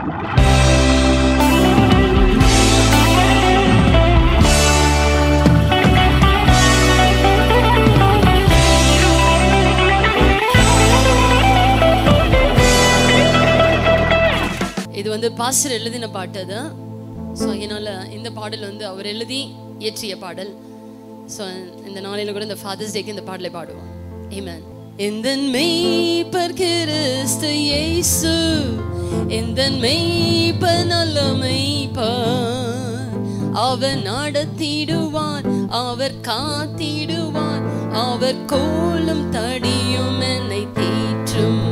இது வந்து பாஸ்டர் எழுதின பாட்டு தான். ஸோ அதனால் இந்த பாடல் வந்து அவர் எழுதி இயற்றிய பாடல். ஸோ இந்த நாளையில் கூட இந்த ஃபாதர்ஸ் டேக்கு இந்த பாடலை பாடுவோம். ஆமென். எந்தன் மெய்ப்பர் கிறிஸ்து இயேசு, எந்தன் மெய்ப்பர் நல்ல மெய்ப்பர், அவர் நடத்திடுவார், அவர் காத்திடுவார், அவர் கோலும் தடியும் என்னை தேற்றும்.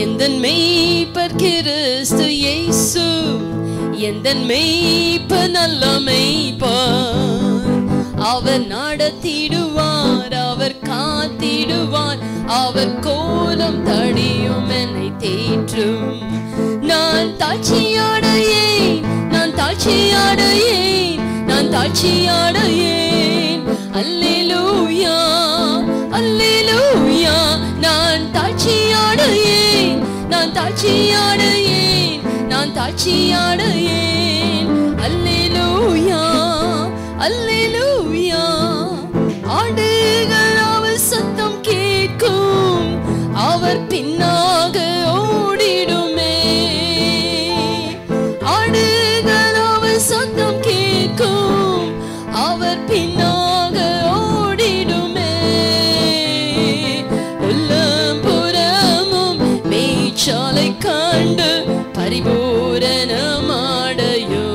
எந்தன் மெய்ப்பர் கிறிஸ்து இயேசு, எந்தன் மெய்ப்பர் நல்ல மெய்ப்பர், அவர் நடத்திடுவார், அவர் காத்திடுவார், அவர் கோலம் தடியும் என்னை தேற்றும். நான் தாட்சியாடையேன், நான் தாட்சியாடையேன், நான் தாட்சியாடையேன். அல்லேலூயா அல்லேலூயா. நான் தாட்சியாடையேன், நான் தாட்சியாடையேன், நான் தாட்சியாடையேன். அல்லேலூயா அல்லேலூயா. ஆடுகள் அவர் சத்தம் கேட்கும், அவர் பின்னாக ஓடிடுமே. ஆடுகள் அவர் சத்தம் கேட்கும், அவர் பின்னாக ஓடிடுமே. உள்ளம் புறமும் மேய்ச்சலை கண்டு பரிபூரணமாடையோ.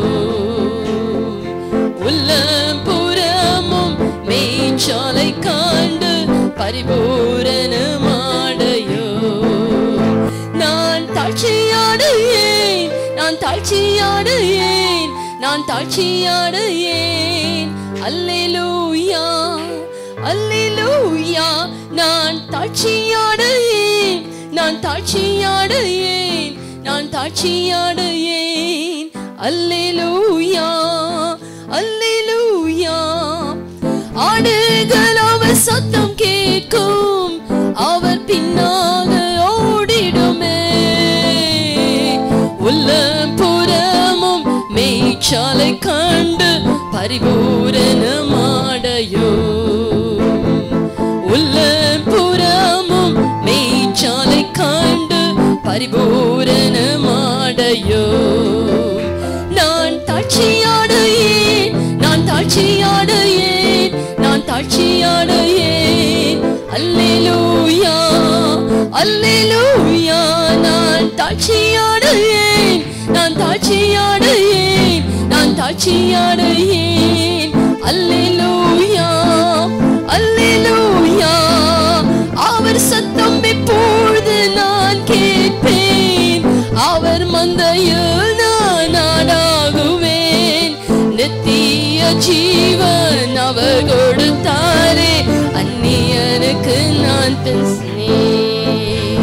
உள்ளம் புறமும் மேய்ச்சலை கண்டு பரிபூரணமாடையோ. நான் தாட்சியாடையேன், நான் தாட்சியாடையேன், நான் தாட்சியாடையேன். அல்லேலூயா அல்லேலூயா. நான் தாட்சியாடையேன், நான் தாட்சியாடையேன், நான் தாட்சியாடையேன். அல்லேலூயா அல்லேலூயா. ஆடுகள் அவர் சத்தம் கேட்கும், அவர் பின்னாக ஓடிடுமே. உள்ளம் புறமும் மேய்ச்சலை கண்டு பரிபூரணமாடையோ. உள்ளம் புறமும் மேய்ச்சலை கண்டு பரிபூரணமாடையோ. நான் தாட்சியாடையேன், நான் தாட்சியாடையேன், நான் தாட்சியாடையேன். அல்லேலூயா அல்லேலூயா. நான் தாட்சியாடையேன், நான் தாட்சியாடையேன், நான் தாட்சியாடையேன். அல்லேலூயா அல்லேலூயா. அவர் சத்தம் எப்பொழுது நான் கேட்பேன், அவர் மந்தையில் நான் ஆடாகுவேன். நித்திய ஜீவன் அவர் கொடுத்தாரே, அந்நியனுக்கு நான் பேசினேன்.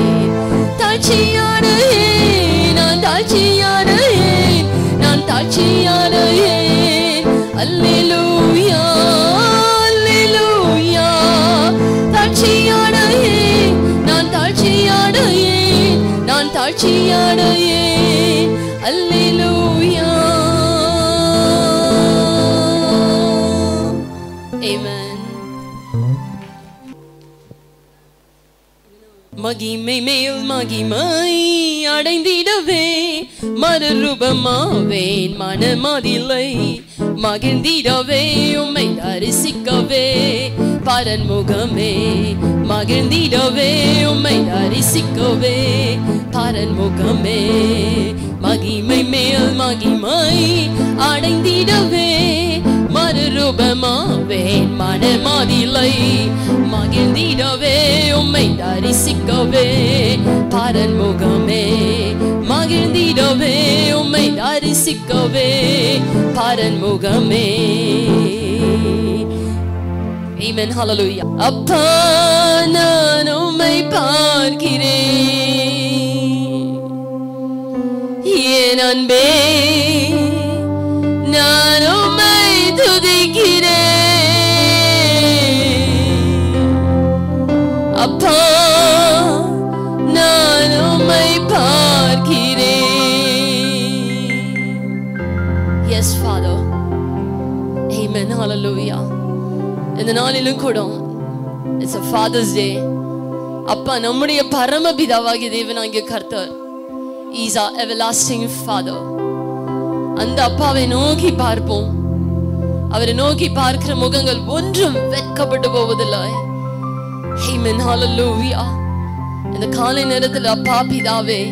தாட்சியாடையேன், நான் தாட்சியாடையேன், நான் தாட்சியாடையேன். அல்லேலூயா அல்லேலூயா. தாட்சியாடையேன், நான் தாட்சியாடையேன், நான் தாட்சியாடையேன். அல்லேலூயா. ஆமென். மகிமை மேல் மகிமை அடைந்திடவே மறுரூபமாவேன் மனமதிலை. மகிழ்ந்திடவே உம்மை தரிசிக்கவே பரன்முகமே. மகிழ்ந்திடவே உம்மை தரிசிக்கவே பரன்முகமே. மகிமை மேல் மகிமை அடைந்திடவே மறுரூபமாவேன் மனமதிலை. மகிழ்ந்திடவே உம்மை தரிசிக்கவே பரன்முகமே. மகிழ்ந்திடவே உம்மை தரிசிக்கவே பரன்முகமே. Amen. Hallelujah. அப்பா நான் உம்மை பார்க்கிறேன், என் அன்பே நான் Yes, Father. Amen. Hallelujah. இந்த நாளிலும் கூட it's a Father's Day. அப்பா நம்முடைய பரமபிதாவாகிய தேவனாகிய கர்த்தர் is our everlasting Father. அந்த அப்பாவை நோக்கி பார்ப்போம். அவரை நோக்கி பார்க்கிற முகங்கள் ஒன்றும் வெட்கப்பட்டு போவதில்லை. Amen. Hallelujah. இந்த காலை நேரத்தில் அப்பா பிதாவே,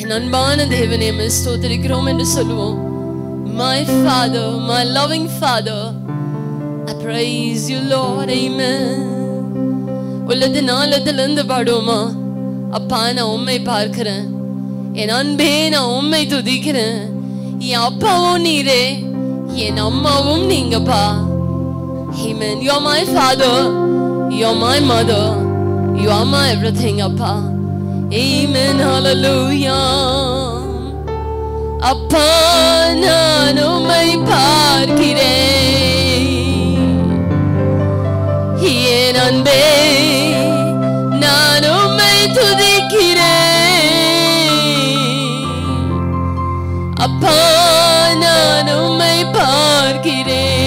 என் அன்பான தேவனே ஸ்தோத்திரிக்கிறோம் என்று சொல்லுவோம். My Father, my loving Father, I praise you, Lord. Amen. உள்ளது நாளத்திலிருந்து பாடுவோமா? அப்பா நான் உம்மை பார்க்கிறேன், என் அன்பே நான் உம்மை துதிக்கிறேன். என் அப்பாவும் நீரே, என் அம்மாவும் நீங்கப்பா. Amen. You are my father, you are my mother, you are my everything, அப்பா. Amen. Hallelujah. அப்பா நான் உம்மை பார்க்கிறேன், என் அன்பே நான் உம்மை துதிக்கிறேன். அப்பா நான் உம்மை பார்க்கிறேன்,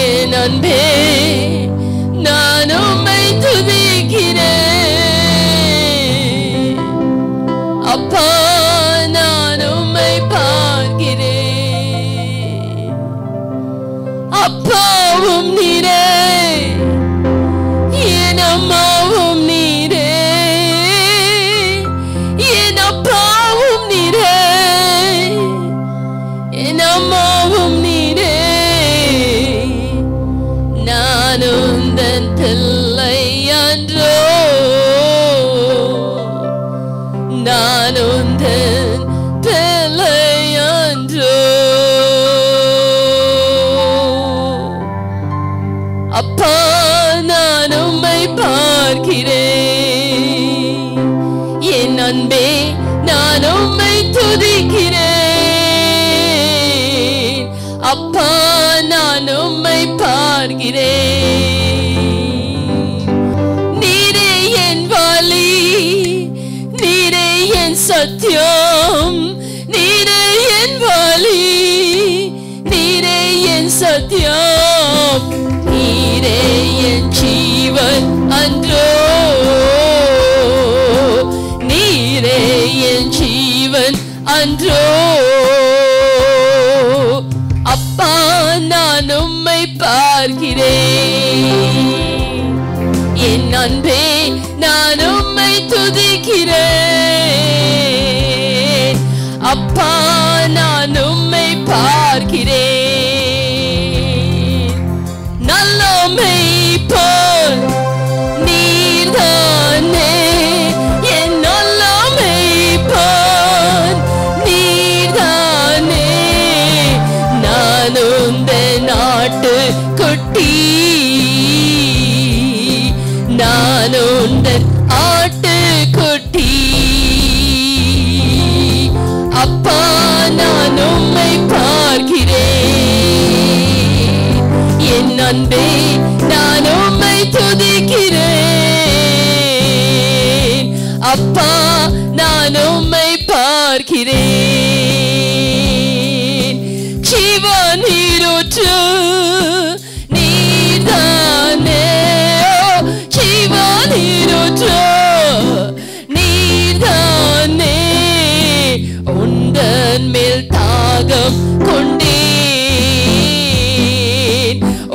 என் அன்பே நான் உம்மை துதிக்கிறேன். அப்பா நான் உம்மை பார்க்கிறேன். அப்பாவும் நீரே, என் அம்மாவும் நீரே, என் அப்பாவும் நீரே, என் அம்மாவும் நீரே. நான் உந்தன் பிள்ளை அன்றோ, நான் உந்தன் பிள்ளை அன்றோ. அப்பா நான் உம்மை பார்க்கிறேன், என் அன்பே நான் உம்மை துதிக்கிறேன். அப்பா நான் உம்மை பார்க்கிறேன். நீரே என் வழி, நீரே என் சத்தியம், நீரே என் வழி, நீரே என் சத்தியம், நீரே என் ஜீவன் அன்றோ, நீரே என் ஜீவன் அன்றோ. அப்பா நான் உம்மை பார்க்கிறேன், என் அன்பே நான் உம்மை துதிக்கிறேன். அப்பா நான் உம்மை பார்க்கிறேன். நல்ல மேய்ப்பன் நீர்தானே, என் நல்ல மேய்ப்பன் நீர்தானே. நான் உந்தன் ஆட்டுக்குட்டி, நான் உந்தன் ஆட்டுக்குட்டி. அப்பா நான் உம்மை பார்க்கிறேன், என் அன்பே நான் உம்மை துதிக்கிறேன். அப்பா நான் உம்மை பார்க்கிறேன். ஜீவன் நீரூற்று நீர்தானே, ஜீவன் நீரூற்று நீர்தானே. உந்தன் மேல் தாகம் கொண்டேன்,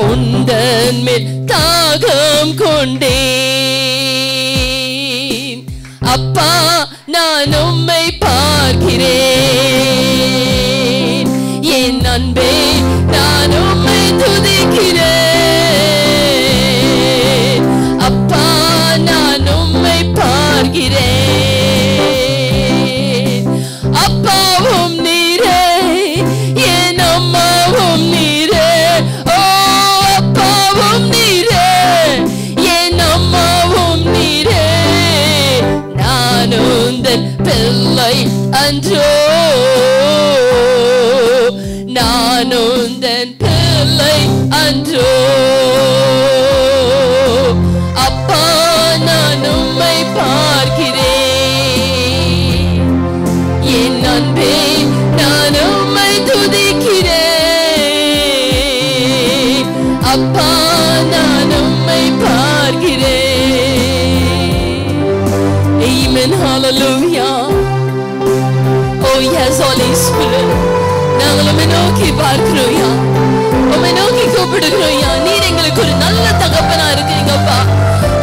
உந்தன் மேல் தாகம் கொண்டேன். அப்பா நான் உம்மை பார்க்கிறேன், என் அன்பே நான் உம்மை துதிக்கிறேன். அப்பா நான் உம்மை பார்க்கிறேன். அப்பாவும் நீரே, என் அம்மாவும் நீரே. ஓ அப்பாவும் நீரே, என் அம்மாவும் நீரே. நான் உந்தன் பிள்ளை அன்றோ, நான் உந்தன் பிள்ளை அன்றோ. அப்பா நான் உம்மை பார்க்கிறேன், என் அன்பே அப்பா நான் உம்மை பார்க்கிறேன். Amen. Hallelujah. Oh yes, Holy Spirit. நாங்கள் உம்மை நோக்கி பார்க்கிறோம்யா, உம்மை நோக்கி கூப்பிடுகிறோம்யா. நீர் எங்களுக்கு ஒரு நல்ல தகப்பனா இருக்கீங்கப்பா.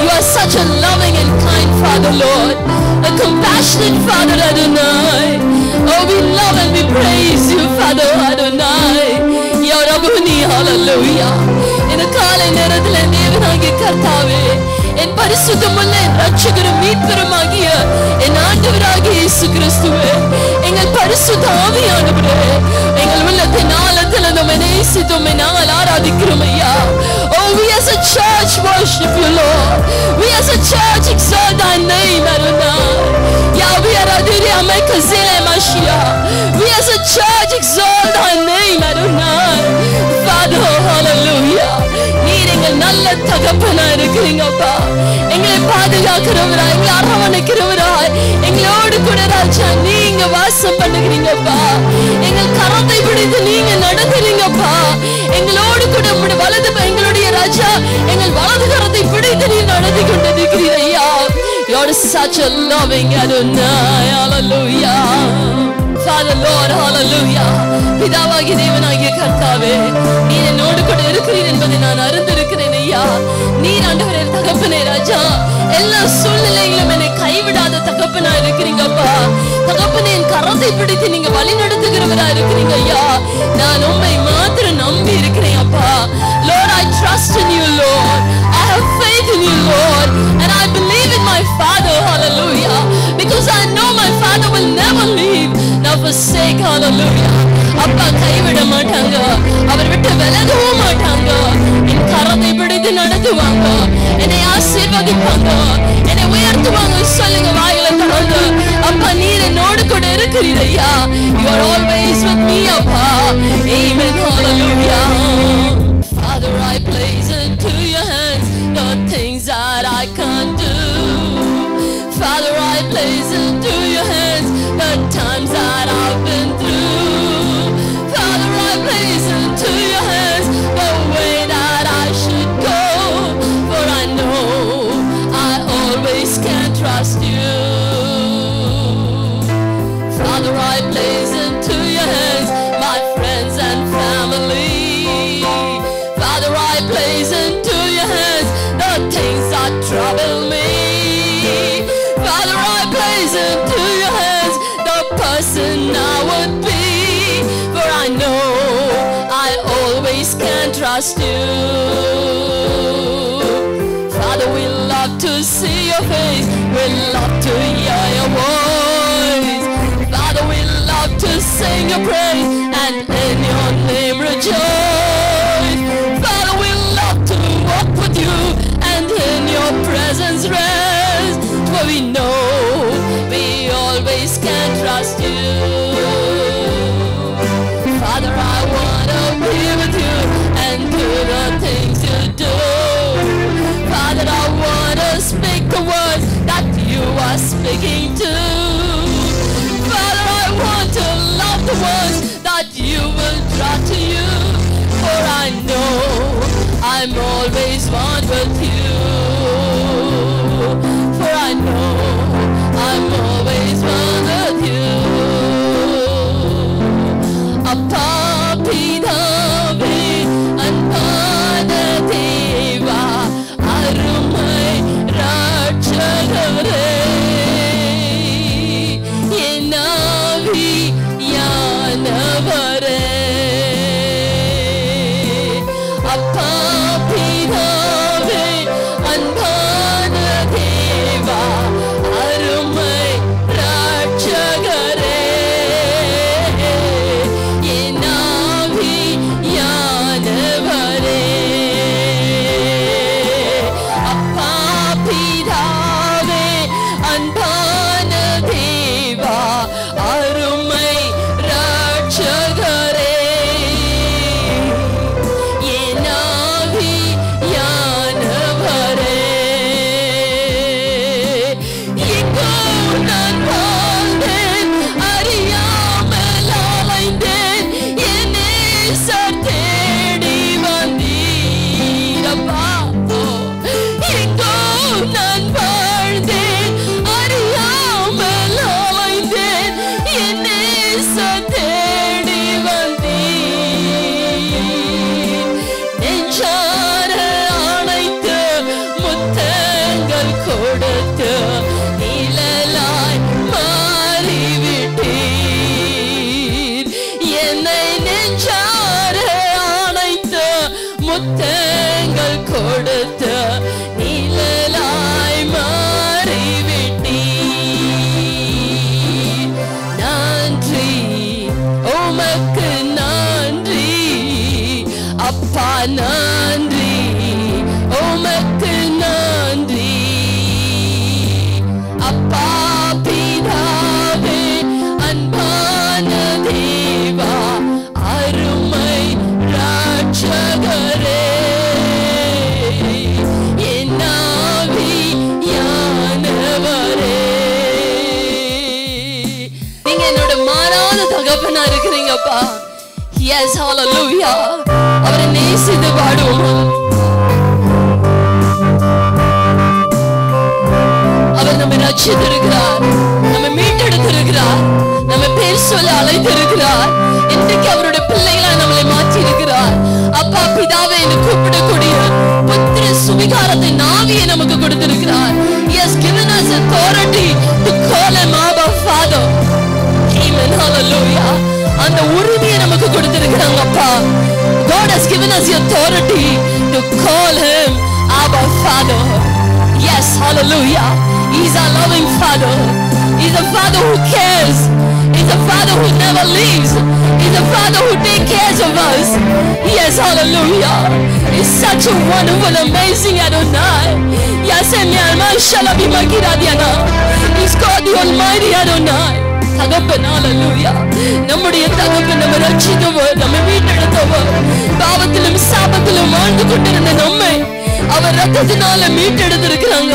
You are such a loving and kind Father, Lord, a compassionate Father, Adonai. Oh, we love and we praise you, Father Adonai. Ya Rabboni, hallelujah. இந்த காலை நேரத்தில் தேவனாகிய கர்த்தாவே, என் பரிசுத்தமுள்ள இரட்சகரும் மீட்பருமாகிய என் ஆண்டவராகிய இயேசு கிறிஸ்துவே, எங்கள் பரிசுத்த ஆவியானவரே, எங்கள் உள்ளத்தின் ஆழத்தில் நம்மை நேசித்து உம்மை நாங்கள் ஆராதிக்கிறோம் ஐயா. Oh, we as a church worship you, Lord. We as a church exalt thy name, Adonai. Yeah, we are Adonai, Amekazile Mashiach. We as a church exalt thy name, Adonai. Father, hallelujah. நீர் எங்கள் நல்ல தகப்பனா இருக்கிறீங்கப்பா. எங்களை பாதுகாக்கிறவரா, எங்களை அரவணைக்கிறவராய், எங்களோடு கூட ராஜா நீங்க வாசம் பண்ணுகிறீங்கப்பா. எங்கள் கரத்தை பிடித்து நீங்க நடந்துறீங்கப்பா. எங்களோடு கூட உங்களுடைய வலது, எங்களுடைய ராஜா எங்கள் வலது கரத்தை பிடித்து நீ நடந்து கொண்டிருக்கிறீர் ஐயா. You are such a loving Adonai. Hallelujah. Father, Lord, hallelujah. பிதாவாகிய தேவனாகிய கர்த்தாவே, நீர் என்னோடு கூட இருக்கிறீர் என்பதை நான் அறிந்திருக்கிறேன் ஐயா. நீர் ஆண்டவரே தகப்பனே ராஜா, எல்லா சூழ்நிலையிலும் என்னை கைவிடாத தகப்பனா இருக்கிறீங்கப்பா. தகப்பனே என் கரத்தை பிடித்து நீங்க வழி நடத்துகிறவரா இருக்கிறீங்க ஐயா. நான் உம்மை மாத்திரம் நம்பி இருக்கிறேன் அப்பா. Lord, I trust in you, Lord. I have faith in you, Lord, and I believe in my Father, hallelujah, because I know my Father will never leave nor forsake, hallelujah. அப்பா கைவிட மாட்டாங்க, அவர் விட்டு விலகவும் மாட்டாங்க. என் கரத்தை பிடித்து நடத்துவாங்க, என்னை ஆசீர்வதிப்பாங்க, என்னை உயர்த்துவாங்க. சொல்லுங்க வாயில தொடர்ந்து, அப்பா நீர் என்னோடு கூட இருக்கிறீர் ஐயா. You are always with me, அப்பா. Amen, hallelujah. Father, I place into your hands the things that I can't do. Father, I place into your hands the times that I've been through. Father, I place into your hands the way that I should go. For I know I always can trust you. Father, I place into your hands my friends and family. Father, I place into your hands the things that trouble me. Father, I place into your hands the person I would be. For I know I always can trust you. Father, we love to see your face, we love to hear your voice. Father, we love to sing your praise and in your name rejoice. Father, we love to walk with you and in your presence rest. For we know we always can trust you. Father, I want to be with you and do the things you do. Father, I want to speak the words that you are speaking to. Father, I want to love the ones that you will draw to you. For I know I'm always one with you. For I know I'm always one with you. Appa Pidave Anbana Deva Arumai Ratchagare Yenavi Yanavare Appa Pidave Anbana உமக்கு நன்றி அப்பா, நன்றி உமக்கு நன்றி அப்பா பிதாவே, அன்பான தேவா, அருமை ரட்சகரே, என் ஆவியானவரே. நீங்க என்னோட மாறாத தகப்பனா இருக்கிறீங்கப்பா. எஸ், ஹalleluya. அவரை நேசித்து பாடுவோம். அவர் நம்மை ரட்சித்திருக்கிறார், நம்மை மீட்டெடுத்திருக்கிறார், நம்ம பேர் சொல்ல அழைத்திருக்கிறார். இன்றைக்கு அவருடைய பிள்ளைகளாய் நம்மளை மாற்றி இருக்கிறார். அப்பா பிதாவை என்று கூப்பிடக்கூடிய புத்திர சுவிகாரத்தை நாவியை நமக்கு கொடுத்திருக்கிறார். He has given us authority to call him Abba Father. Amen, hallelujah. அந்த உரிமையை நமக்கு கொடுத்திருக்கிறாங்க அப்பா. God has given us the authority to call him Abba Father. Yes, hallelujah. He's our loving Father. He's a Father who cares. He's a Father who never leaves. He's a Father who takes care of us. Yes, hallelujah. He's such a wonderful, amazing Adonai. Yes, He's God the Almighty Adonai. தகப்பன், ஹalleluya. நம்முடைய தகப்பன் நம்ம ரட்சித்தவர், நம்ம மீட்டெடுத்தவர். பாவத்திலும் சாபத்திலும் வாழ்ந்து கொண்டிருந்த நம்மை அவர் ரத்தத்தினால மீட்டெடுத்திருக்கிறாங்க.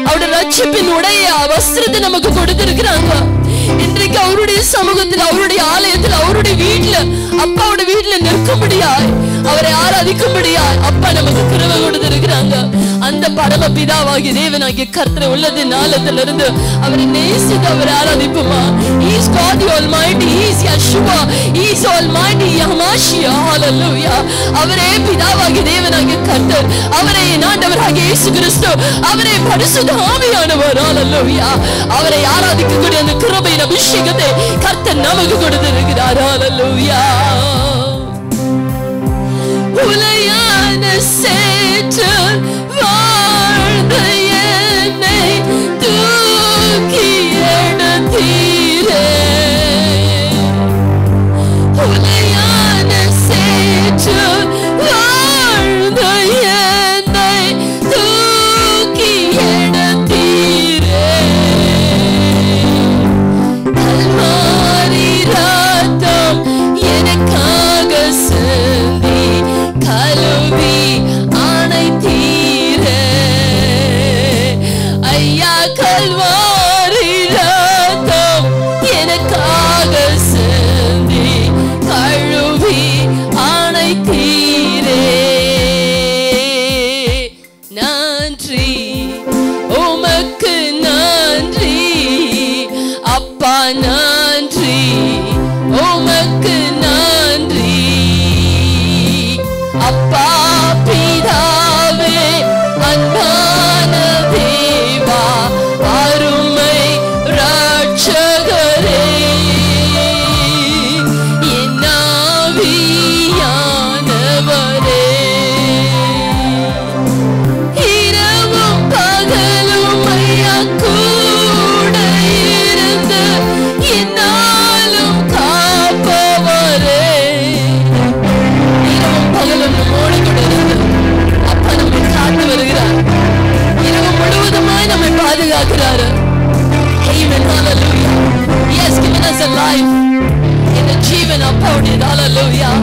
அவருடைய ரட்சிப்பின் உடைய வஸ்திரத்தை நமக்கு கொடுத்திருக்கிறாங்க. இன்றைக்கு அவருடைய சமூகத்தில், அவருடைய ஆலயத்தில், அவருடைய வீட்டுல, அப்பாவுடைய வீட்டுல நிற்கும்படியாய், அவரை ஆராதிக்கும்படியாய் அப்பா நமக்கு கிருபை கொடுத்திருக்கிறாங்க. அந்த பரம பிதாவாகிய தேவனாகிய கர்த்தர் உள்ளது நாளத்திலிருந்து அவரை நேசித்து அவரை ஆராதிப்போமா? He is God the Almighty. He is Yeshua. He is Almighty Yahmashia. Hallelujah. அவரே பிதாவாகிய தேவனாகிய கர்த்தர், அவரே ஆண்டவராகிய இயேசு கிறிஸ்து, அவரே பரிசுத்த ஆவியானவர். Hallelujah. அவரை ஆராதிக்கக்கூடிய அந்த கிருபையின் அபிஷேகத்தை கர்த்தர் நமக்கு கொடுத்திருக்கிறார். Hallelujah. உலையான சேற்றல் வாழ்ந்த என்னை தூக்கி எடுத்தீரே. உலையான சேற்றல் வாழ்ந்த என்னை தூக்கி எடுத்தீரே. கல்வாரி ரத்தம் எனக்காக சிந்தி கழுவி அணைத்தீரே. ஐயா, கல்வாரி ரத்தம் எனக்காக சிந்தி கழுவி அணைத்தீரே. நன்றி உமக்கு நன்றி அப்பா, நன்றி உமக்கு நன்றி அப்பா பிதாவே, அன்பான தேவா, அருமை ரட்சகரே, என் ஆவியானவரே. இரவும் பகலும் ஐயா கூட இருந்து என்னாலும் காப்பவரே. இரவும் பகலும் நம்மோடு கூட இருந்து அப்பா நம்மை காத்து வருகிறார். இரவு முழுவதுமாய் நம்மை பாதுகாக்கிறார். Amen, hallelujah. He has given us a life. இந்த ஜீவன் அப்பாவுடைய. Hallelujah.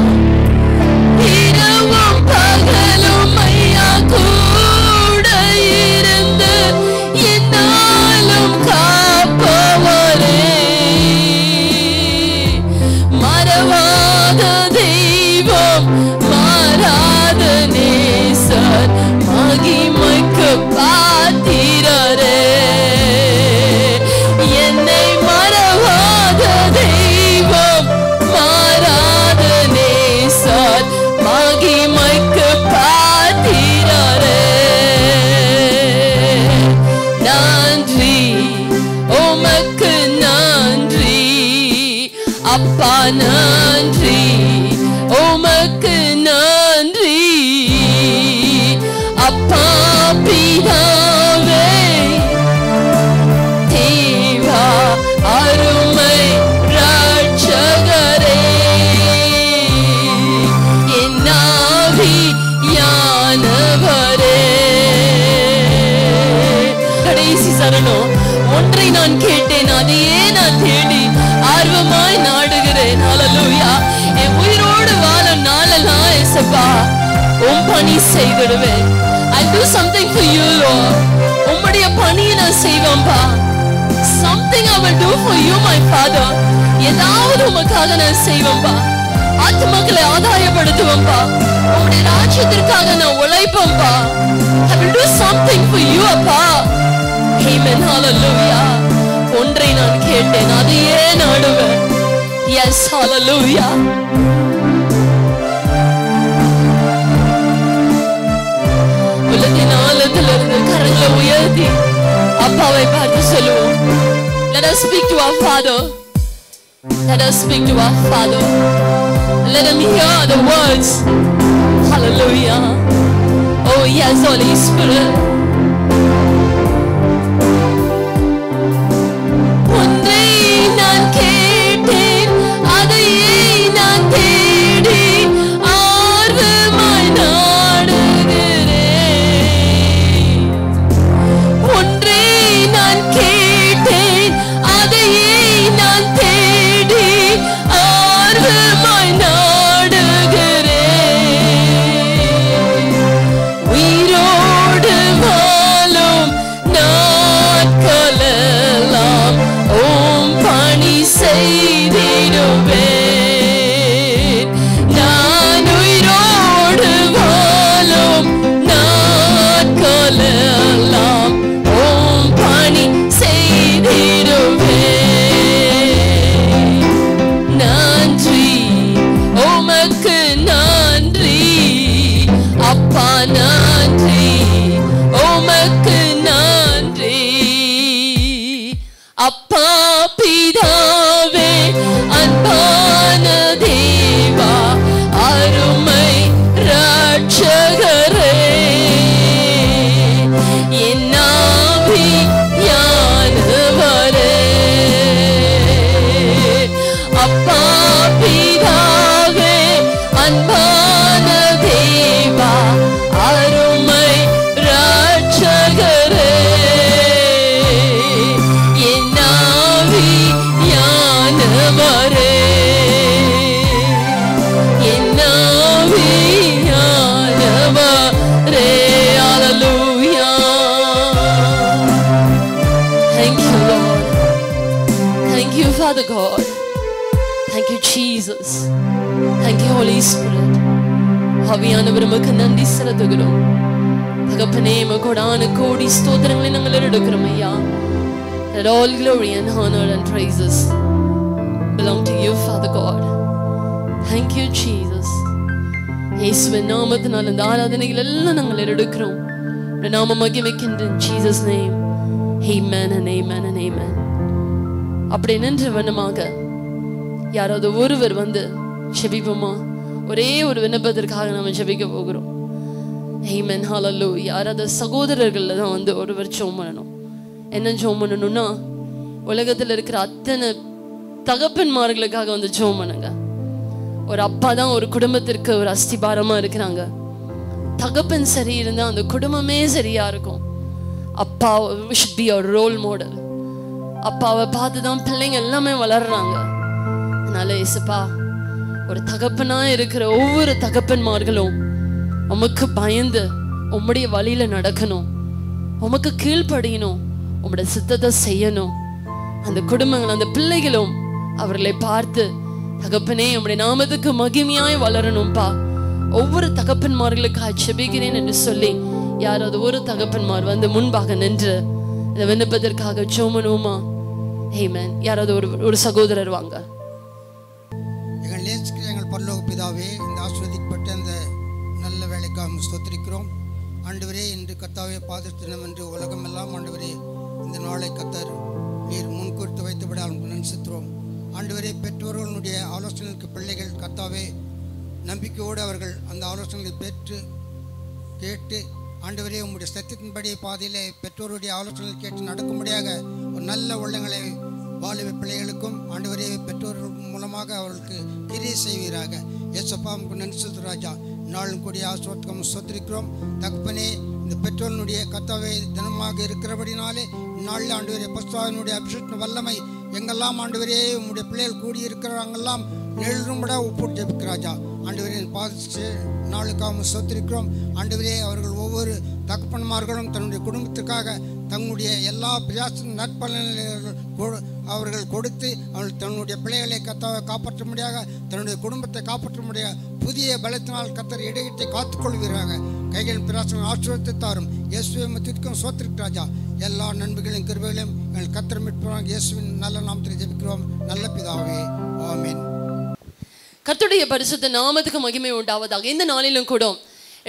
இரவும் பகலும் ஐயா கூட இருந்து என்னாலும் காப்பவரே. மறவாத தெய்வம், மாறாத நேசர், மகிமைக்கு பாத்திரரே. என்னை மறவாத தெய்வம், மாறாத நேசர், மகிமைக்கு பாத்திரரே. நன்றி உமக்கு நன்றி அப்பா, நன்றி உமக்கு நன்றி அப்பா பிதாவே, தேவா, அருமை ரட்சகரே. ஏசப்பா உம் பணி செய்திடுவேன். I'll do something for you Lord. உம்முடைய பணியை நான் செய்வேன்பா. Something I will do for you my Father. ஏதாவது உமக்காக நான் செய்வேன்பா. ஆத்துமக்களை ஆதாயப்படுத்துவேன்பா. உம்முடைய ராஜ்யத்திற்காக நான் உழைப்பேன்பா. I will do something for you அப்பா. Amen. Hallelujah. ஒன்றை நான் கேட்டேன், அதையே நாடுவேன். Yes, hallelujah. உலகின் ஆழத்திலிருந்து கரங்களை உயர்த்தி அப்பாவை பார்த்து சொல்லுவோம். Let us speak to our Father. Let us speak to our Father. Let him hear the words. Hallelujah. Oh yes, Holy Spirit. ஒன்றை நான் கேட்டேன், அதையே நான் தேடி ஆர்வமாய் நாடுகிறேன். ஒன்றை நான் கேட்டேன், அதையே நான் தேடி ஆர்வமாய் நாடுகிறேன். உயிரோடு வாழும் நாட்களெல்லாம் ஓம் பணி செய்திடுவேன். நான் உயிரோடு வாழும் நாட்களெல்லாம் ஓம் பணி செய்திடுவேன். நன்றி உமக்கு நன்றி அப்பா, நன்றி உமக்கு நன்றி அப்பா. பிதாவே அன்பான தேவா, அருமை ரட்சகரே, என் ஆவியானவரே. அப்பா பிதாவே அன்பான தேவா, அருமை ரட்சகரே, என் ஆவியானவரே, என் ஆவியானவரே. Hallelujah. Thank you Lord. Thank you Father God. Thank you Jesus. Thank you Holy Spirit. ஆவியானவர் உமக்கு நன்றி செலுத்துகிறோம். தகப்பனே உமக்கு கோடி ஸ்தோத்திரங்களை நாங்கள் எடுக்கிறோம் ஐயா. That all glory and honor and praises belong to you Father God. Thank you Jesus. இயேசுவின் நாமத்தினால் இந்த ஆராதனைகள் எல்லாம் நாங்கள் எடுக்கிறோம். உம்முடைய நாமம் மகிமைக்கின்ற in Jesus name. Amen and amen and amen. அப்படி நின்ற வண்ணமாக யாராவது ஒருவர் வந்து ஜெபிப்போமா? ஒரே ஒரு விண்ணப்பத்திற்காக நாம ஜெபிக்க போகிறோம். Amen. Hallelujah. யாராவது சகோதரர்கள் தான் வந்து ஒருவர் ஜெபம் பண்ணணும். என்ன ஜெபம் பண்ணணும்னா, உலகத்தில் இருக்கிற அத்தனை தகப்பன்மார்களுக்காக வந்து ஜெபம் பண்ணுங்க. ஒரு அப்பா தான் ஒரு குடும்பத்திற்கு ஒரு அஸ்திபாரமா இருக்கிறாங்க. தகப்பன் சரி இருந்தா அந்த குடும்பமே சரியா இருக்கும். அப்பா should be a role model. அப்பாவை பார்த்து தான் பிள்ளைங்க எல்லாமே வளர்றாங்க. அதனால இயேசுப்பா, ஒரு தகப்பனா இருக்கிற ஒவ்வொரு தகப்பன்மார்களும் உமக்கு பயந்து உம்முடைய வழியில நடக்கணும், உமக்கு கீழ்ப்படியணும், உம்முடைய சித்தத்தை செய்யணும். அந்த குடும்பங்கள், அந்த பிள்ளைகளும் அவர்களை பார்த்து தகப்பனே உம்முடைய நாமத்துக்கு மகிமையாய் வளரணும்பா. ஒவ்வொரு தகப்பன்மார்களுக்காக ஜெபிக்கிறேன் என்று சொல்லி யாராவது ஒரு தகப்பன்மார் வந்து முன்பாக நின்று இந்த விண்ணப்பத்திற்காக ஜெபம் பண்ணுவோமா? ஆமென். யாராவது ஒரு சகோதரர் வாங்க. எங்கள் பரலோக பிதாவே, இந்த ஆசீர்வதிக்கப்பட்ட இந்த நல்ல வேலைக்காக ஸ்தோத்திரிக்கிறோம் ஆண்டவரே. இன்று கர்த்தாவே பாதர் தினம் என்று உலகமெல்லாம் ஆண்டவரே இந்த நாளை கர்த்தர் நீர் முன்குறித்து வைத்துவிடால் நினைச்சிக்கிறோம் ஆண்டவரே. பெற்றோர்களுடைய ஆலோசனைக்கு பிள்ளைகள் கர்த்தாவே நம்பிக்கையோடு அவர்கள் அந்த ஆலோசனைகளை பெற்று கேட்டு ஆண்டவரே உங்களுடைய சத்தியத்தின்படி பாதையிலே பெற்றோருடைய ஆலோசனைகள் கேட்டு நடக்கும்படியாக ஒரு நல்ல உள்ளங்களை வாலிப பிள்ளைகளுக்கும் ஆண்டவரே பெற்றோர்கள் மூலமாக அவர்களுக்கு கிரியை செய்வீராக. ஏசப்பா உங்களுக்கு நன்றி ராஜா. நாளும் கூடிய ஆசீர்வாதம் சொத்திருக்கிறோம் தகப்பனே. இந்த பெற்றோர்களுடைய கர்த்தாவே தினமாக இருக்கிறபடினாலே நாளில் ஆண்டவரே பரிசுத்தாவினுடைய அபிஷேக வல்லமை எங்கெல்லாம் ஆண்டவரே உங்களுடைய பிள்ளைகள் கூடி இருக்கிறவங்கெல்லாம் எழுதும்பட ஒப்புட்டு ஜெபிக்கிறாஜா. ஆண்டவரே பாதிச்சு நாளுக்காக ஸ்தோத்திரிக்கிறோம். ஆண்டவரே அவர்கள் ஒவ்வொரு தகப்பன்மார்களும் தன்னுடைய குடும்பத்துக்காக தங்களுடைய எல்லா பிரயாச நற்பலன்கள் அவர்கள் கொடுத்து அவர்கள் தன்னுடைய பிள்ளைகளை காப்பாற்ற முடியாத தன்னுடைய குடும்பத்தை காப்பாற்ற முடியாத புதிய பலத்தினால் கத்தர் இடையிட்டை காத்துக்கொள்வீராக. கைகளின் பிரயாசம் ஆசீர்வாதத்தை தாரும். இயேசுவை மத்திற்கும் சோத்திரிக்கு ராஜா. எல்லா நன்மைகளையும் கிருபைகளையும் எங்கள் கத்தர் மீட்பவராக இயேசுவின் நல்ல நாமத்தில் ஜெபிக்கிறோம் நல்ல பிதாவே, ஆமென். கர்த்தருடைய பரிசுத்த நாமத்துக்கு மகிமை உண்டாவதாக. இந்த நாளிலும் கூட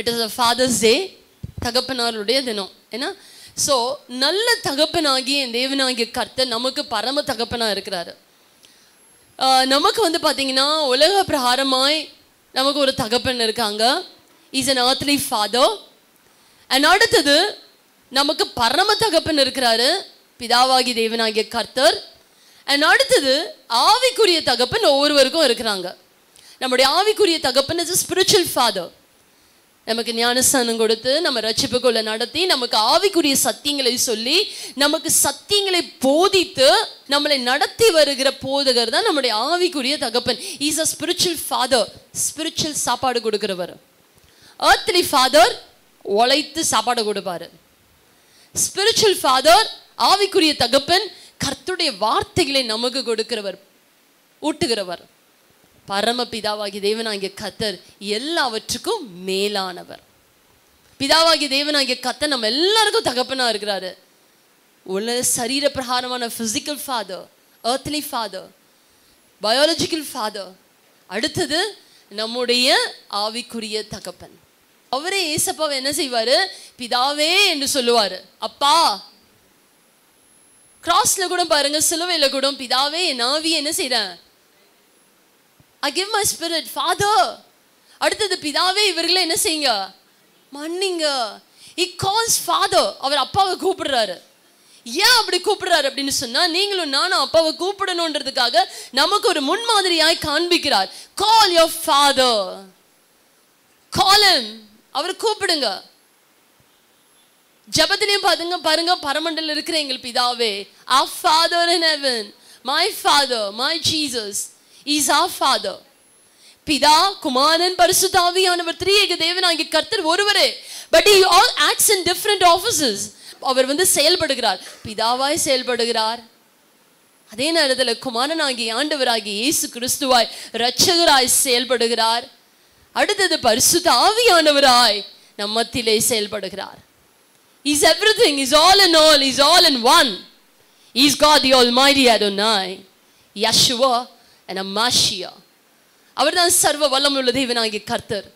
இட் இஸ் அ ஃபாதர்ஸ் டே, தகப்பனாருடைய தினம். ஏன்னா ஸோ நல்ல தகப்பனாகிய தேவனாகிய கர்த்தர் நமக்கு பரம தகப்பனாக இருக்கிறாரு. நமக்கு வந்து பார்த்தீங்கன்னா உலக பிரகாரமாய் நமக்கு ஒரு தகப்பன் இருக்காங்க. Is an earthly father. And அடுத்தது நமக்கு பரம தகப்பன் இருக்கிறாரு, பிதாவாகி தேவனாகிய கர்த்தர். அண்ட் அடுத்தது ஆவிக்குரிய தகப்பன் ஒவ்வொருவருக்கும் இருக்கிறாங்க. நம்முடைய ஆவிக்குரிய தகப்பன் இஸ் a spiritual father. நமக்கு ஞானஸ்தானம் கொடுத்து நம்ம ரட்சிப்புக்குள்ள நடத்தி நமக்கு ஆவிக்குரிய சத்தியங்களை சொல்லி நமக்கு சத்தியங்களை போதித்து நம்மளை நடத்தி வருகிற போதகர் தான் நம்முடைய ஆவிக்குரிய தகப்பன். Is a spiritual father. Spiritual சாப்பாடு கொடுக்கிறவர். earthly father உழைத்து சாப்பாடு கொடுப்பாரு. ஸ்பிரிச்சுவல் ஃபாதர் ஆவிக்குரிய தகப்பன் கர்த்தருடைய வார்த்தைகளை நமக்கு கொடுக்கிறவர், ஊட்டுகிறவர். பரம பிதாவாகி தேவனாகிய கர்த்தர் எல்லாவற்றுக்கும் மேலானவர். பிதாவாகி தேவனாகிய கர்த்தர் நம்ம எல்லாருக்கும் தகப்பனா இருக்கிறாரு. உள்ள சரீர பிரகாரமான physical father, earthly father, biological father. அடுத்தது நம்முடைய ஆவிக்குரிய தகப்பன். அவரே ஏசப்பாவை என்ன செய்வாரு? பிதாவே என்று சொல்லுவாரு. அப்பா. கிராஸ்ல கூட பாருங்க, சிலுவையில கூட பிதாவே என் ஆவியை என்ன செய்றேன்? I give my spirit, Father. அடுத்தது பிதாவே இவர்களை என்ன செய்யுங்க? மன்னிங்க. He calls Father. அவர் அப்பாவை கூப்பிடுறாரு. ஏன் அப்படி கூப்பிடுறாரு அப்படின்னு சொன்னா, நீங்களும் நானும் அப்பாவை கூப்பிடணுன்றதுக்காக நமக்கு ஒரு முன்மாதிரியாய் காண்பிக்கிறார். Call your father. Call him. அவர் கூப்பிடுங்க. ஜபத்திலையும் பாருங்க, பரமண்டல இருக்கிற எங்கள் பிதாவே, our Father in heaven, my Father, my Jesus is our Father. பிதா, குமாரன், பரிசுத்த ஆவியானவர் திரியேக தேவனாகிய கர்த்தர் ஒருவரே. But he all acts in different offices. அவர் வந்து செயல்படுகிறார், பிதாவாய் செயல்படுகிறார். அதே நேரத்தில் குமாரனாகிய ஆண்டவராகிய இயேசு கிறிஸ்துவாய் இரட்சகராய் செயல்படுகிறார். அடுத்தது பரிசுத்த ஆவியானவராய் நம்மத்திலே செயல்படுகிறார். He's everything, he's all in all, he's all in one. He's God the Almighty Adonai, Yeshua and a Mashiach. அவர்தான் சர்வ வல்லமையுள்ள தேவனாகிய கர்த்தர்.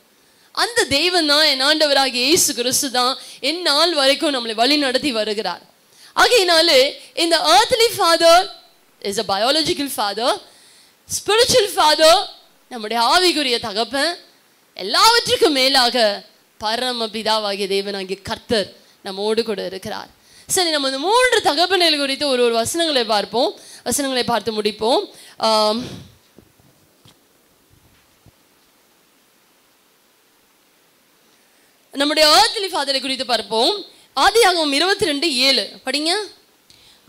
அந்த தேவன் தான் என் ஆண்டவராகிய இயேசு கிறிஸ்து தான் இந்நாள் வரைக்கும் நம்மளை வழி நடத்தி வருகிறார். ஆகையினாலே இந்த earthly father is a biological father, spiritual father நம்முடைய ஆவிக்குரிய தகப்பன், எல்லாவற்றுக்கும் மேலாக பரம பிதாவாகிய தேவனாகிய கர்த்தர் நம்மோடு கூட இருக்கிறார். சரி, நம்ம இந்த 3 தகப்பன்கள் குறித்து ஒரு வசனங்களை பார்ப்போம். வசனங்களை பார்த்து முடிப்போம். நம்முடைய earthly father குறித்து பார்ப்போம். ஆதியாகமம் 22:7 படிங்க.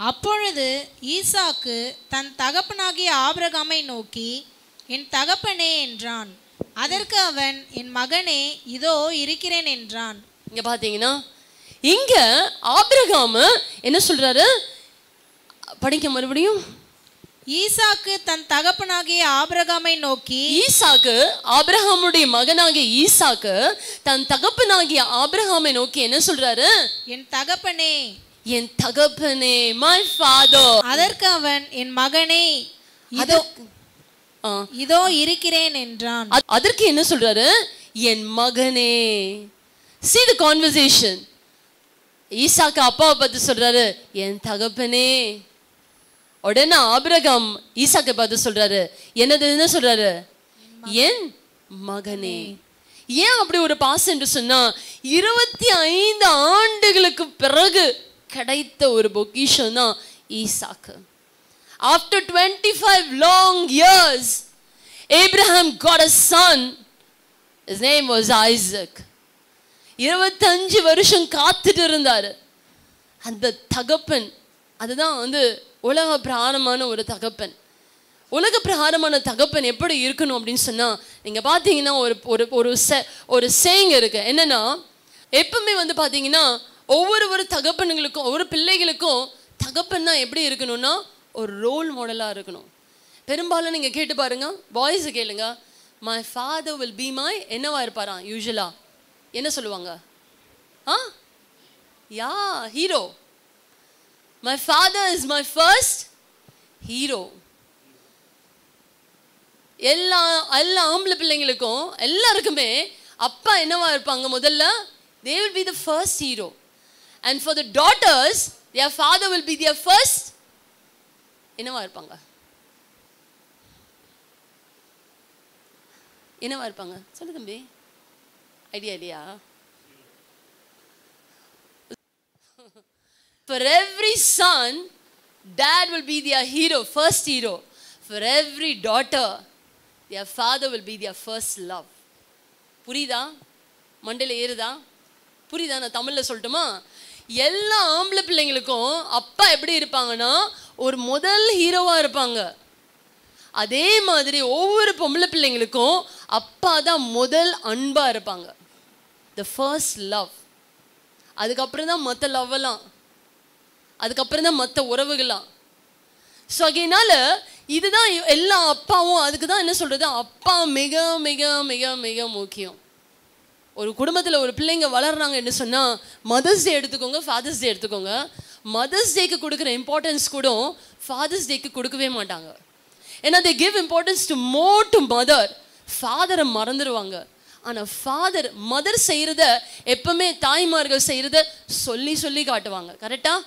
அப்பொழுது ஈசாக்கு தன் தகப்பனாகிய ஆபிரகாமை நோக்கி, என் தகப்பனே என்றான். அதற்கு அவன், என் மகனே, இதோ இருக்கிறேன் என்றான். இங்க பாத்தீங்கன்னா இங்க ஆபிரகாம் என்ன சொல்றாரு? படிங்க மறுபடியும். ஈசாக்கு தன் தகப்பனாகிய ஆபிரகாமை நோக்கி, ஈசாக்கு ஆபிரகாமுடைய மகனாகிய ஈசாக்கு தன் தகப்பனாகிய ஆபிரகாமை நோக்கி என்ன சொல்றாரு? என் தகப்பனே, என் தகப்பனே, my father. அதற்கு அவன், என் மகனே, இதோ இருக்கிறேன் என்றான். அதற்கு என்ன சொல்றாரு? என் மகனே. See the conversation. ஈசாக்கு அப்பாவை பார்த்து சொல்றாரு, என் தகப்பனே. உடனே ஆபிரகாம் ஈசாக்கை பார்த்து சொல்றாரு, என்ன சொல்றாரு? என் மகனே. ஏன் அப்படி ஒரு பாசம் என்று சொன்னா, 25 ஆண்டுகளுக்கு பிறகு கிடைத்த ஒரு பொக்கிஷம் தான் ஈசாக்கு. After 25 long years, Abraham got a son. His name was Isaac. 25 வருஷம் காத்துட்டு இருந்தாரு. அந்த தகப்பன் அதுதான் வந்து உலக பிராணமான ஒரு தகப்பன். உலக பிரகாரமான தகப்பன் எப்படி இருக்கணும் அப்படின்னு சொன்னா, நீங்க பாத்தீங்கன்னா ஒரு சேயிங் இருக்கு. என்னன்னா, எப்பவுமே வந்து பாத்தீங்கன்னா ஒவ்வொரு தகப்பனுங்களுக்கும் ஒவ்வொரு பிள்ளைகளுக்கும் தகப்பன்னா எப்படி இருக்கணும்னா ஒரு ரோல் மாடலா இருக்கணும். பெரும்பாலும் நீங்க கேட்டு பாருங்க, பாய்ஸ் கேளுங்க, my father will be my என்னவா இருப்பாராம் யூசுவலா? என்ன சொல்லுவாங்க? Yeah hero. My father is my first hero. எல்லா ஆம்பளை பிள்ளைங்களுக்கும் எல்லாருக்குமே அப்பா என்னவா இருப்பாங்க? முதல்ல they will be the first hero, and for the daughters their father will be their first என்னவா இருப்பாங்க? என்னவா இருப்பாங்க? சொல்லு தம்பி, ஐடியா இல்லையா? For every son dad will be their hero, first hero. For every daughter their father will be their first love. புரியுதா? மண்டையில ஏறுதா? புரியுதா? நான் தமிழ்ல சொல்லட்டுமா? எல்லா ஆம்பளை பிள்ளைங்களுக்கும் அப்பா எப்படி இருப்பாங்கன்னா ஒரு முதல் ஹீரோவா இருப்பாங்க. அதே மாதிரி ஒவ்வொரு பொம்பளை பிள்ளைங்களுக்கும் அப்பா தான் முதல் அன்பா இருப்பாங்க, the first love. அதுக்கப்புறம் தான் மற்ற லவ்வெல்லாம், அதுக்கப்புறம் தான் மற்ற உறவுகள்லாம். ஸோ அதனால இதுதான் எல்லா அப்பாவும். அதுக்கு தான் என்ன சொல்றது, அப்பா மிக மிக மிக மிக முக்கியம். ஒரு குடும்பத்தில் ஒரு பிள்ளைங்க வளர்றாங்கன்னு சொன்னால் மதர்ஸ் டே எடுத்துக்கோங்க, ஃபாதர்ஸ் டே எடுத்துக்கோங்க. மதர்ஸ் டேக்கு கொடுக்குற இம்பார்ட்டன்ஸ் கூட ஃபாதர்ஸ் டேக்கு கொடுக்கவே மாட்டாங்க. ஏன்னா they give importance to more to mother. ஃபாதரை மறந்துடுவாங்க. ஆனால் மதர் செய்கிறத எப்பவுமே தாய்மார்கள் செய்கிறத சொல்லி சொல்லி காட்டுவாங்க. கரெக்டாக?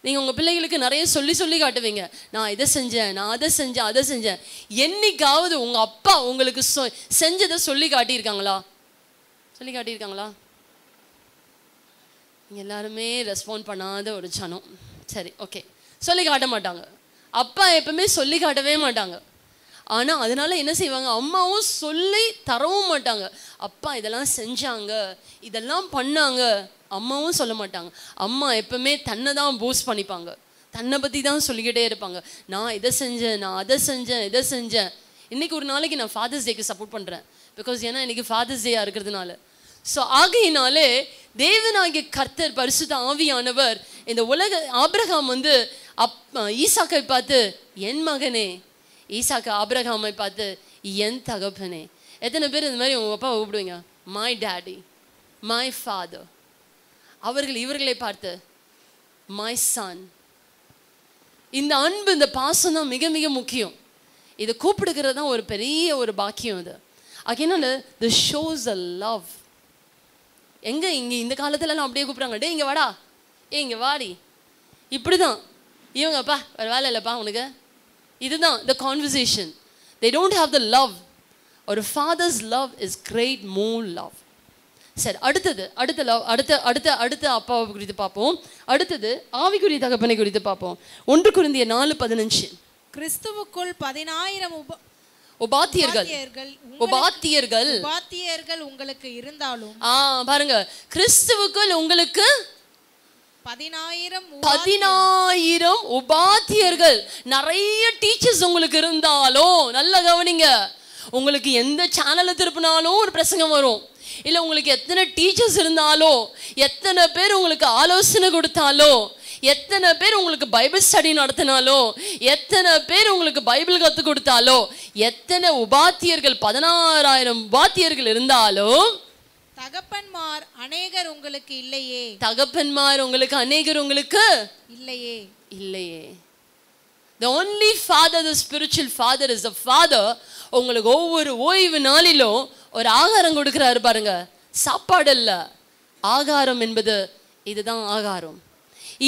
நீங்கள் உங்கள் பிள்ளைங்களுக்கு நிறைய சொல்லி சொல்லி காட்டுவீங்க, நான் இதை செஞ்சேன், நான் அதை செஞ்சேன், அதை செஞ்சேன். என்னைக்காவது உங்கள் அப்பா உங்களுக்கு செஞ்சதை சொல்லி காட்டியிருக்காங்களா? சொல்லி காட்டியிருக்காங்களா? நீங்கள் எல்லாருமே ரெஸ்பாண்ட் பண்ணாத ஒரு சனம். சரி, ஓகே. சொல்லி காட்ட மாட்டாங்க. அப்பா எப்பவுமே சொல்லி காட்டவே மாட்டாங்க. ஆனால் அதனால என்ன செய்வாங்க, அம்மாவும் சொல்லி தரவும் மாட்டாங்க. அப்பா இதெல்லாம் செஞ்சாங்க, இதெல்லாம் பண்ணாங்க, அம்மாவும் சொல்ல மாட்டாங்க. அம்மா எப்பவுமே தன்னை தான் பூஸ்ட் பண்ணிப்பாங்க, தன்னை பற்றி தான் சொல்லிக்கிட்டே இருப்பாங்க. நான் இதை செஞ்சேன், நான் அதை செஞ்சேன், இதை செஞ்சேன். இன்றைக்கி ஒரு நாளைக்கு நான் ஃபாதர்ஸ் டேக்கு சப்போர்ட் பண்ணுறேன், பிகாஸ் ஏன்னா இன்றைக்கி ஃபாதர்ஸ் டேயாக இருக்கிறதுனால. ஸோ ஆகையினாலே தேவனாகிய கர்த்தர் பரிசுத்த ஆவியானவர் இந்த ஆபிரகாம் வந்து ஈசாக்கை பார்த்து என் மகனே, ஈசாக்கு ஆபிரகாமை பார்த்து என் தகப்பனே. எத்தனை பேர் இந்த மாதிரி உங்கள் அப்பாவை கூப்பிடுவீங்க? My daddy, my father. அவர்கள் இவர்களை பார்த்து மை சன். இந்த அன்பு, இந்த பாசம் தான் மிக மிக முக்கியம். இதை கூப்பிடுகிறது தான் ஒரு பெரிய ஒரு பாக்கியம். இது அதனால தி ஷோஸ் அ லவ். எங்கே இங்கே இந்த காலத்துலலாம் அப்படியே கூப்பிட்றாங்க, டே இங்கே வாடா, இங்கே வாடி, இப்படி தான் இவங்கப்பா ஒரு வேலை இல்லைப்பா உனக்கு. இதுதான் the conversation. They don't have the love. ஒரு father's love is great, more love. சரி, அடுத்த லவ், அடுத்த அப்பாவை குறித்து பார்ப்போம். அடுத்தது ஆவிக்குரிய தகப்பனை குறித்து பார்ப்போம். 1 கொரிந்தியர் 4:15. கிறிஸ்துவுக்குள் 10,000 உபாத்தியர்கள் உங்களுக்கு இருந்தாலும். பாருங்க, கிறிஸ்துவுக்குள் உங்களுக்கு 10,000 உபாத்தியர்கள், நிறைய டீச்சர்ஸ் உங்களுக்கு இருந்தாலும், நல்லா கவனிங்க, உங்களுக்கு எந்த சேனலை திருப்பினாலும் ஒரு பிரசங்கம் வரும். இல்லை உங்களுக்கு எத்தனை டீச்சர்ஸ் இருந்தாலும், எத்தனை பேர் உங்களுக்கு ஆலோசனை கொடுத்தாலும், எத்தனை பேர் உங்களுக்கு பைபிள் ஸ்டடி நடத்தினாலோ, எத்தனை பேர் உங்களுக்கு பைபிள் கற்றுக் கொடுத்தாலோ, எத்தனை உபாத்தியர்கள் 16,000 உபாத்தியர்கள் இருந்தாலும் தகப்பன்மார் அநேகர் உங்களுக்கு இல்லையே. தகப்பன்மார் உங்களுக்கு அநேகர் உங்களுக்கு இல்லையே. இல்லையே. The only father, the spiritual father is the father. உங்களுக்கு ஒவ்வொரு ஓய்வு நாளிலும் ஒரு ஆகாரம் கொடுக்கிறாரு பாருங்க. சாப்பாடு அல்ல, ஆகாரம் என்பது இதுதான் ஆகாரம்.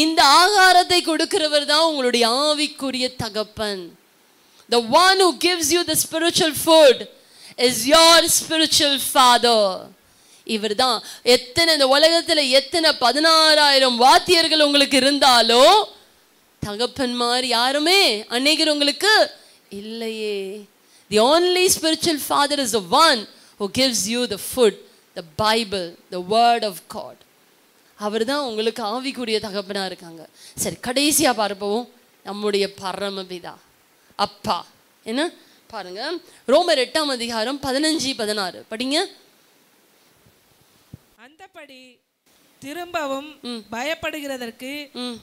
இந்த ஆகாரத்தை கொடுக்கிறவர் தான் உங்களுடைய ஆவிக்குரிய தகப்பன். The one who gives you the spiritual food is your spiritual father. இவர் தான். எத்தனை இந்த உலகத்தில் எத்தனை 16,000 வாத்தியர்கள் உங்களுக்கு இருந்தாலோ தகப்பன்மார் யாருமே அநேகர் உங்களுக்கு இல்லையே. The only spiritual father is the one who gives you the food, the Bible, the word of God. அவர் தான் உங்களுக்கு ஆவிக்குரிய தகப்பனாக இருக்காங்க. சரி, கடைசியாக பார்ப்போம் நம்முடைய பரமபிதா அப்பா. என்ன பாருங்க, ரோமர் 8ஆம் அதிகாரம் 15-16 படிங்க. அந்தபடி திரும்பவும் பயப்படுகிறதற்கு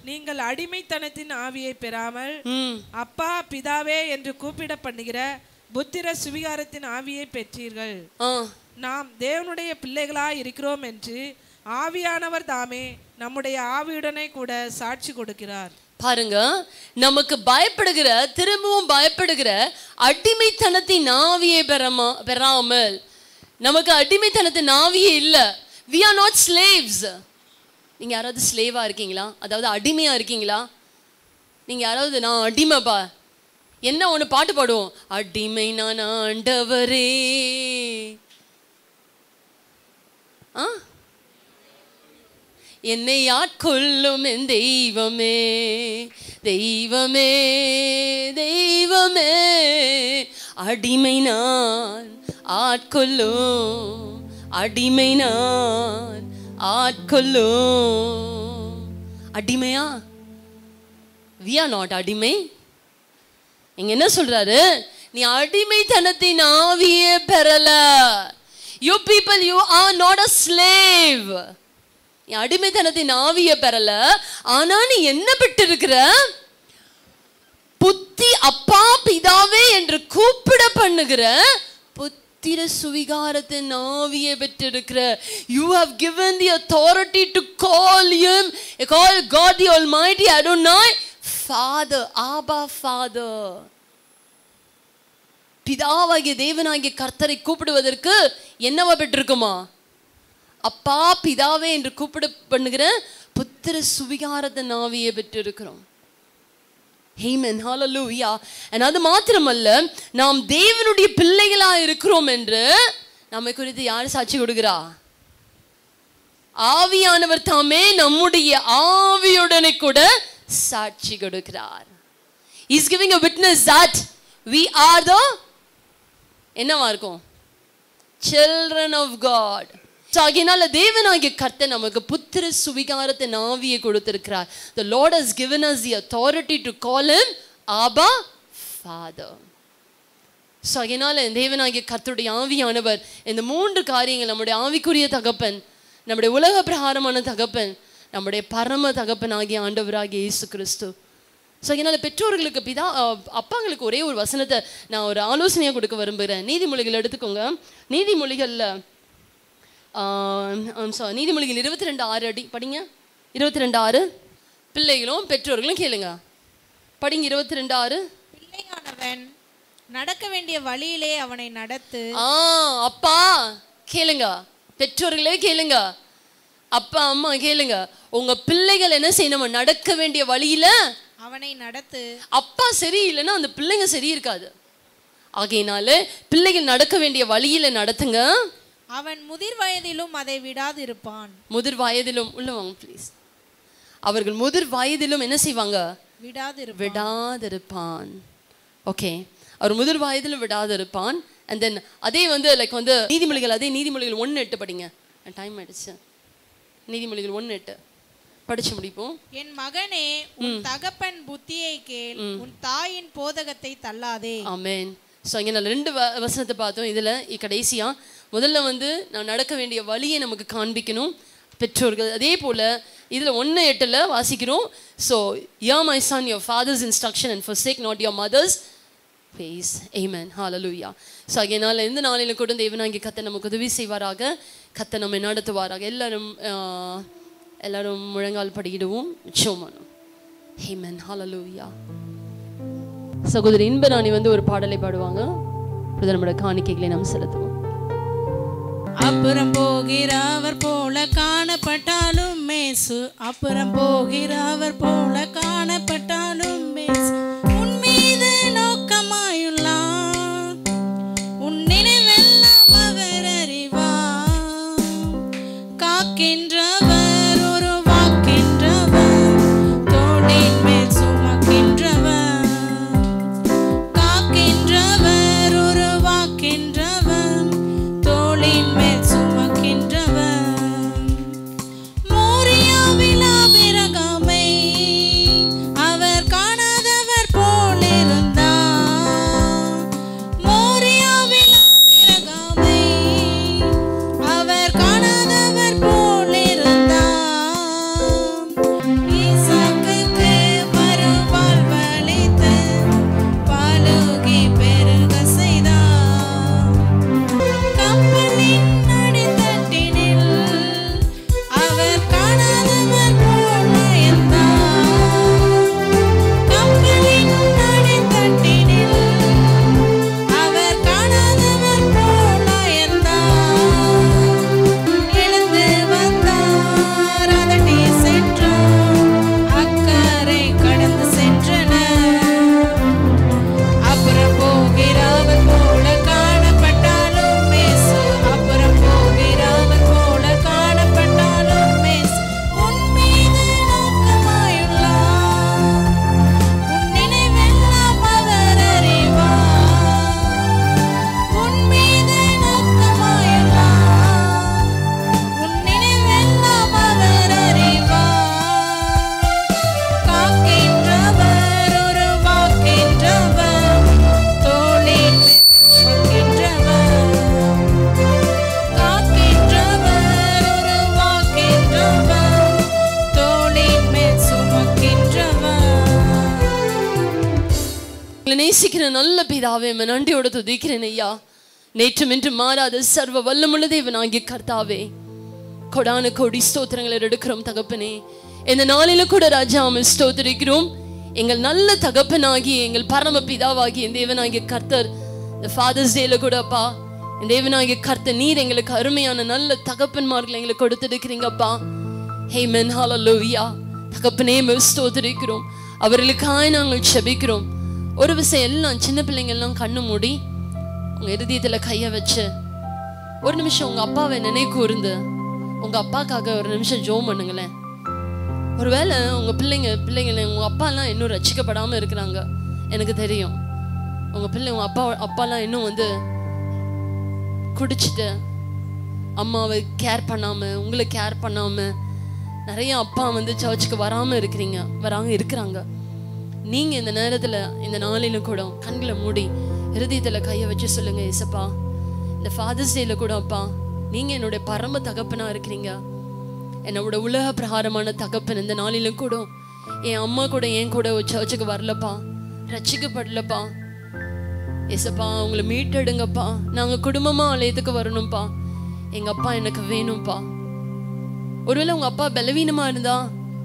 நீங்கள் அடிமைத்தனத்தின் ஆவியை பெறாமல் அப்பா பிதாவே என்று கூப்பிட பண்ணுகிற புத்திர சுவிகாரத்தின் ஆவியை பெற்றீர்கள். நாம் தேவனுடைய பிள்ளைகளாய் இருக்கிறோம் என்று ஆவியானவர் தாமே நம்முடைய ஆவியுடனே கூட சாட்சி கொடுக்கிறார். பாருங்க, நமக்கு பயப்படுகிற, திரும்பவும் பயப்படுகிற அடிமைத்தனத்தின் ஆவியை பெறாமல், நமக்கு அடிமைத்தனத்தின் ஆவியே இல்லை. We are not slaves. நீங்க யாராவது ஸ்லேவா இருக்கீங்களா? அதாவது அடிமையா இருக்கீங்களா? நீங்க யாராவது நான் அடிமைப்பா என்ன ஒன்று பாட்டு பாடுவோம், அடிமை நான் ஆண்டவரே, என்னை ஆட்கொள்ளும் என் தெய்வமே, தெய்வமே, தெய்வமே, அடிமை நான் ஆட்கொள்ளும், அடிமை நான் ஆட்கொள்ளும். அடிமையா? we are not அடிமை. இங்க என்ன சொல்றாரு, நீ அடிமைத்தனத்தின் ஆவியே பெறல. you people, you are not a slave. நீ அடிமைத்தனத்தின் ஆவியை பெறல, ஆனா நீ என்ன பெற்று இருக்கிற? புத்தி, அப்பா பிதாவே என்று கூப்பிட பண்ணுகிற புத்திர சுவிகாரத்தின் ஆவியை பெற்றிருக்கிற. You have given the authority to call him, call God the Almighty Adonai Father, Abba Father. பிதாவாகிய தேவனாகிய கர்த்தரை கூப்பிடுவதற்கு என்னவா பெற்றிருக்குமா? அப்பா பிதாவே என்று கூப்பிட பண்ணுகிற புத்திர சுவிகாரத்தின் ஆவியை பெற்றிருக்கிறோம். Amen, hallelujah. and அது மாத்திரமல்ல, நாம் தேவனுடைய பிள்ளைகளா இருக்கிறோம் என்று நம்மை குறித்து யார் சாட்சி கொடுக்கிறா? ஆவியானவர் தாமே நம்முடைய ஆவியுடனே கூட சாட்சி கொடுக்கிறார். He is giving a witness that we are the என்னவா இருக்கும்? children of God. ஆகையினால தேவனாகிய கர்த்தர் நமக்கு புத்திர சுவிகாரத்தின் ஆவியை கொடுத்திருக்கிறார். The Lord has given us the authority to call him Abba Father. So ஆகையினால தேவனாகிய கர்த்தருடைய ஆவியானவர் இந்த 3 காரியங்கள், நம்முடைய ஆவிக்குரிய தகப்பன், நம்முடைய உலக பிரகாரமான தகப்பன், நம்முடைய பரம தகப்பன் ஆகிய ஆண்டவராகிய இயேசு கிறிஸ்து. ஸோ அதனால பெற்றோர்களுக்கு அப்பாங்களுக்கு ஒரே ஒரு வசனத்தை நான் ஒரு ஆலோசனையாக கொடுக்க விரும்புகிறேன். நீதிமொழிகள் எடுத்துக்கோங்க. நீதிமொழிகளில் நீதிமொழிகள் 22:6 அடி படிங்க. 22:6 பிள்ளைகளும் பெற்றோர்களும் கேளுங்க. படிங்க 22:6. பிள்ளையானவன் நடக்க வேண்டிய வழியிலே அவனை நடத்து. அப்பா கேளுங்க, பெற்றோர்களே கேளுங்க, அப்பா அம்மா கேளுங்க, உங்க பிள்ளைகள் என்ன செய்யணும்? நடக்க வேண்டிய வழியில அவனை நடத்து. அப்பா சரியில்லைன்னா அந்த பிள்ளைங்க சரி இருக்காது. ஆகையினால பிள்ளைகள் நடக்க வேண்டிய வழியில நடத்துங்க. அவன் முதிர் வயதிலும் அதை விடாது இருப்பான். முதிர் வயதிலும் உள்ள வாங்க ப்ளீஸ். அவர்கள் முதிர் வயதிலும் என்ன செய்வாங்க? விடாதிருப்பான். ஓகே, அவர் முதிர் வயதிலும் விடாதிருப்பான். அண்ட் தென் அதே லைக் நீதிமொழிகள், அதே நீதிமொழிகள் 1:8 படிங்க. டைம் ஆயிடுச்சு. நீதிமொழிகள் 1:8 படிச்சு முடிப்போம். என் மகனே, உன் தகப்பன் புத்தியை கேள், உன் தாயின் போதகத்தை தள்ளாதே. ஆமென். ஸோ இங்கே நான் 2 வசனத்தை பார்த்தோம். இதில் கடைசியாக முதல்ல நான் நடக்க வேண்டிய வழியை நமக்கு காண்பிக்கணும் பெற்றோர்கள். அதே போல் இதில் 1:8 வாசிக்கிறோம். So yeah my son, your father's instruction and forsake not your mother's ways. Amen, hallelujah. So அதனால் இந்த நாளில் கூட தேவனாகிய கர்த்தர் நமக்கு உதவி செய்வாராக, கர்த்தர் நம்மை நடத்துவாராக. எல்லாரும் முழங்கால் படியிடுவோம், ஜெபம். Amen, hallelujah. சகோதரி இன்பராணி ஒரு பாடலை பாடுவாங்க. நம்முடைய காணிக்கைகளை நாம் செலுத்துவோம். அப்புறம் போகிறவர் போல காணப்பட்டாலும் மேசு, அப்புறம் போகிறவர் போல காணப்பட்டாலும் மேசு, உன் மீது நோக்கமாயுள்ளார், உன் நினைவெல்லாம் அவர் அறிவார். காக்கின்றவர், ஒரு வாக்கின்றவர், தோளின் மேல் சுமக்கின்றவர். காக்கின்றவர், ஒரு வாக்கின்றவர், தோளின் மேல் சுமக்கின்றவர். மோரியாவில் ஆபிரகாமை அவர் காணாதவர் போலிருந்தார். நேசிக்கிற நல்ல பிதாவே, நன்றியோட துதிக்கிறேன் ஐயா. நேற்றும் இன்று மாறாத சர்வ வல்லமுள்ள தேவனாகிய கர்த்தாவே, கொடான கோடி ஸ்தோத்திரங்களை எடுக்கிறோம் தகப்பனே. இந்த நாளில கூட ராஜா ஸ்தோத்திரிக்கிறோம். எங்கள் நல்ல தகப்பனாகி எங்கள் பரம பிதாவாகி என் தேவனாகிய கர்த்தர் இந்த ஃபாதர்ஸ் டேல கூட அப்பா, என் தேவனாகிய கர்த்தர் நீர் எங்களுக்கு அருமையான நல்ல தகப்பன்மார்களை எங்களுக்கு கொடுத்துருக்கிறீங்கப்பா. ஆமென், ஹல்லேலூயா. தகப்பனே ஸ்தோத்திரிக்கிறோம். அவர்களுக்காக நாங்கள் செபிக்கிறோம். ஒரு விஷயம் எல்லாம் சின்ன பிள்ளைங்க எல்லாம் கண்ணு மூடி உங்க இருதயத்துல கைய வச்சு ஒரு நிமிஷம் உங்க அப்பாவை நினைவு கூர்ந்து உங்க அப்பாக்காக ஒரு நிமிஷம் ஜெபம் பண்ணுங்களேன். ஒருவேளை உங்க பிள்ளைங்க உங்க அப்பா எல்லாம் இன்னும் ரட்சிக்கப்படாம இருக்கிறாங்க, எனக்கு தெரியும். உங்க அப்பாலாம் இன்னும் வந்து குடிச்சிட்டு அம்மாவை கேர் பண்ணாம, உங்களை கேர் பண்ணாம, நிறைய அப்பா வந்து சர்ச்சுக்கு வராம இருக்கிறாங்க. நீங்க இந்த நேரத்துல இந்த நாளில கூட கண்களை மூடி இருதயத்துல கைய வச்சு சொல்லுங்க, ஏசப்பா இந்த ஃபாதர்ஸ் டேல கூட அப்பா நீங்க என்னுடைய பரம தகப்பனா இருக்கிறீங்க. என்னோட உலக பிரகாரமான தகப்பன் இந்த நாளில கூட என் அம்மா கூட என் கூட சர்ச்சுக்கு வரலப்பா, ரட்சிக்கப்படலப்பா. ஏசப்பா உங்களை மீட்டெடுங்கப்பா, நாங்க குடும்பமா ஆலயத்துக்கு வரணும்ப்பா. எங்க அப்பா எனக்கு வேணும்ப்பா. ஒருவேளை உங்க அப்பா பலவீனமா இருந்தா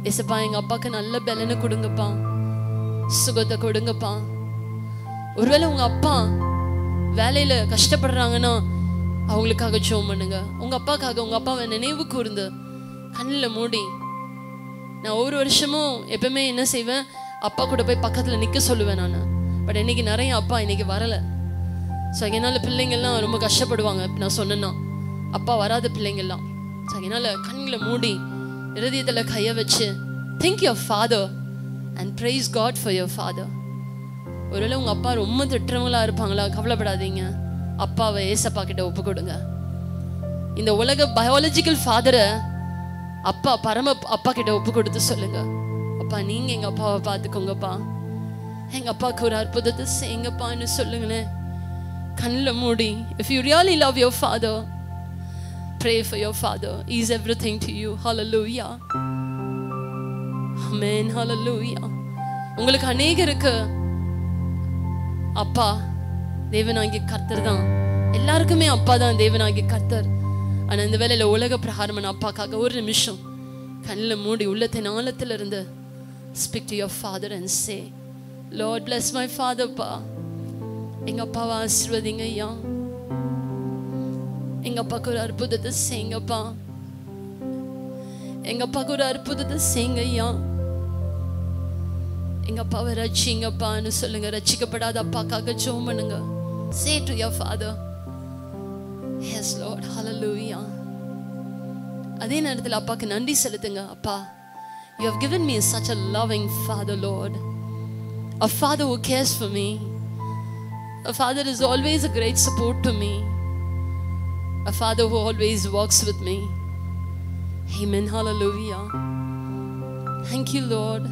ஏசப்பா எங்க அப்பாக்கு நல்ல பலனை கொடுங்கப்பா, சுகத்தை கொடுங்கப்பா. ஒருவேளை உங்க அப்பா வேலையில கஷ்டப்படுறாங்கன்னா அவங்களுக்காக ஜெபம் பண்ணுங்க. உங்க அப்பாக்காக உங்க அப்பாவை நினைவு கூர்ந்து கண்ணில் மூடி. நான் ஒரு வருஷமும் எப்பவுமே என்ன செய்வேன், அப்பா கூட போய் பக்கத்துல நிக்க சொல்லுவேன் நான். பட் இன்னைக்கு நிறைய அப்பா இன்னைக்கு வரல. ஸோ அதனால பிள்ளைங்கள்லாம் ரொம்ப கஷ்டப்படுவாங்க நான் சொன்னேன்னா, அப்பா வராத பிள்ளைங்கள்லாம். ஸோ அதனால கண்களை மூடி இருதயத்துல கைய வச்சு think your father and praise God for your father. ஒருவேளை உங்க அப்பா ரொம்ப திட்டவங்களா இருப்பாங்களா, கவலைப்படாதீங்க. அப்பாவை ஏசப்பா கிட்ட ஒப்பு கொடுங்க. இந்த உலக பயாலஜிக்கல் ஃபாதரை அப்பா பரம அப்பா கிட்ட ஒப்பு கொடுத்து சொல்லுங்க, அப்பா நீங்க எங்க அப்பாவை பார்த்துக்கோங்கப்பா, எங்க அப்பாவுக்கு ஒரு அற்புதத்தை செய்யுங்கப்பான்னு சொல்லுங்களேன் கண்ணில் மூடி. If you really love your father, pray for your father. He is everything to you. Hallelujah. Amen. Hallelujah. உங்களுக்கு அநேகருக்கு அப்பா தேவனாகிய கர்த்தர் தான். எல்லாருக்குமே அப்பா தான் தேவனாகிய கர்த்தர். ஆனா இந்த வேளையில உலக பிரகாரமான அப்பாக்காக ஒரு நிமிஷம் கண்ணில் மூடி உள்ளத்தின் ஆழத்துல இருந்து speak to your father and say, Lord bless my father pa. எங்க அப்பாவை ஆசீர்வதிங்க ஐயா, எங்க அப்பாவுக்கு ஒரு அற்புதத்தை செய்யுங்கப்பா, எங்க அப்பாவுக்கு ஒரு அற்புதத்தை செய்யுங்க ஐயா, எங்க அப்பாவை ரட்சிங்கப்பான்னு சொல்லுங்க. ரட்சிக்கப்படாத அப்பாக்காக ஜெபம் பண்ணுங்க. Say to your father, yes Lord, hallelujah. அதே நேரத்தில் அப்பாக்கு நன்றி செலுத்துங்க. அப்பா, you have given me such a loving father, Lord, a father who cares for me, a father is always a great support to me, a father who always walks with me. Amen. Hallelujah. Thank you, Lord.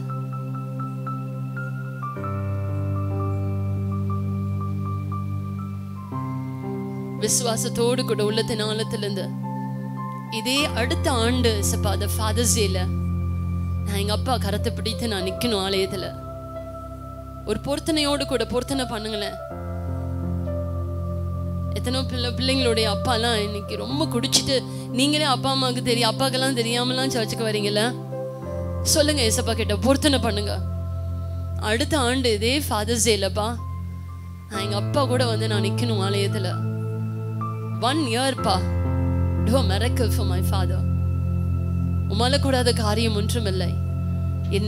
விசுவாசத்தோடு கூட உள்ளத்தின் ஆழத்திலிருந்து இதே அடுத்த ஆண்டு சப்பா fathers டேல நான் எங்க அப்பா கரத்தை பிடித்து நான் நிக்கணும் ஆலயத்துல. ஒரு பொருத்தனையோடு கூட பொருத்தனை பண்ணுங்களேன். எத்தனோ பிள்ளைங்களுடைய அப்பாலாம் இன்னைக்கு ரொம்ப குடிச்சிட்டு நீங்களே அப்பா அம்மாவுக்கு தெரியும், அப்பாக்கெல்லாம் தெரியாமலாம் சர்ச்சுக்கு வரீங்கல்ல. சொல்லுங்க ஏசப்பா கிட்ட பொருத்தனை பண்ணுங்க. அடுத்த ஆண்டு இதே ஃபாதர்ஸ் டேலப்பா நான் எங்க அப்பா கூட வந்து நான் நிக்கணும் ஆலயத்துல. 1 year pa, do a miracle for my father. உமால கூடாத காரியம் ஒன்றும் இல்லை.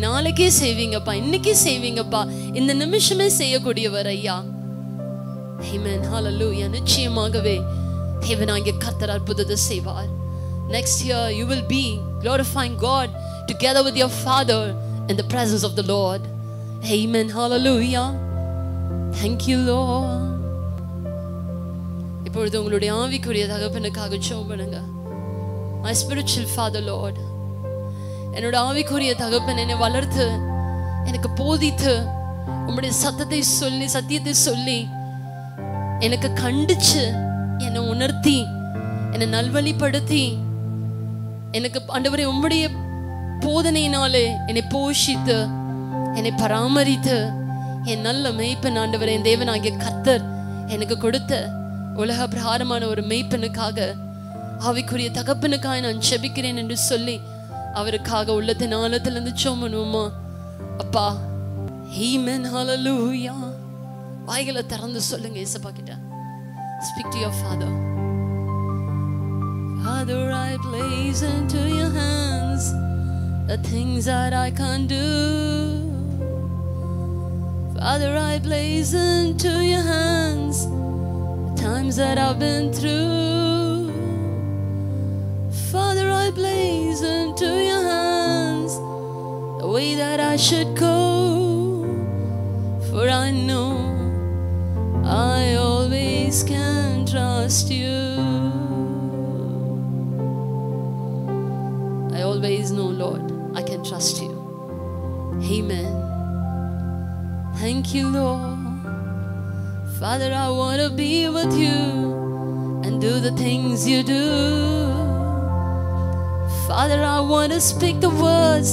நாளைக்கே செய்வீங்கப்பா, இன்னைக்கே செய்வீங்கப்பா, இந்த நிமிஷமே செய்யக்கூடியவர் ஐயா. Amen. Hallelujah. நிச்சயமாகவே தேவனாகிய கர்த்தர் அற்புதத்தை செய்வார். Next year you will be glorifying God together with your father in the presence of the Lord. Amen. Hallelujah. Thank you, Lord. இப்பொழுது உங்களுடைய ஆவிக்குரிய தகப்பனுக்காக ஜெபம் பண்ணுங்க. My spiritual father, Lord, என்னோட ஆவிக்குரிய தகப்பன் என்னை வளர்த்து எனக்கு போதித்து உம்முடைய சத்தியத்தை சொல்லி எனக்கு கண்டிச்சு என்னை உணர்த்தி என்னை நல்வழிப்படுத்தி எனக்கு ஆண்டவரே உம்முடைய போதனையினாலே என்னை போஷித்து என்னை பராமரித்து என் நல்ல மெய்ப்பன் ஆண்டவரே, என் தேவனாகிய கர்த்தர் எனக்கு கொடுத்த உலக பிரகாரமான ஒரு மெய்ப்பனுக்காக, ஆவிக்குரிய தகப்பனுக்காக நான் ஜெபிக்கிறேன் என்று சொல்லி அவருக்காக உள்ளத்தின் ஆழத்திலிருந்து சோமனுமா. அப்பா, ஆமென், ஹalleluya. வாய்களை திறந்து சொல்லுங்க இயேசுப்பா கிட்ட. Speak to your Father. Father, I place into your hands the things that I can't do. Father, I place into your hands the times that I've been through. Father, I place into your hands the way that I should go. For I know I always can trust you. I always know, Lord, I can trust you. Amen. Thank you, Lord. Father, I want to be with you and do the things you do. Father, I want to speak the words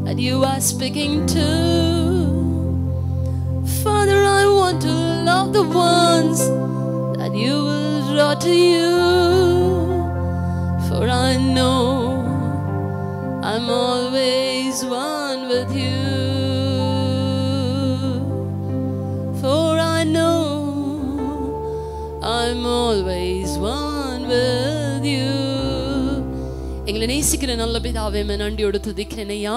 that you are speaking to. Father, I want to love the ones that you will draw to you. For I know I'm always one with you. For I know I'm always one with you. எங்களை நேசிக்கிற நல்ல பிதாவே, நன்றியோடு துதிக்கிறேன் ஐயா.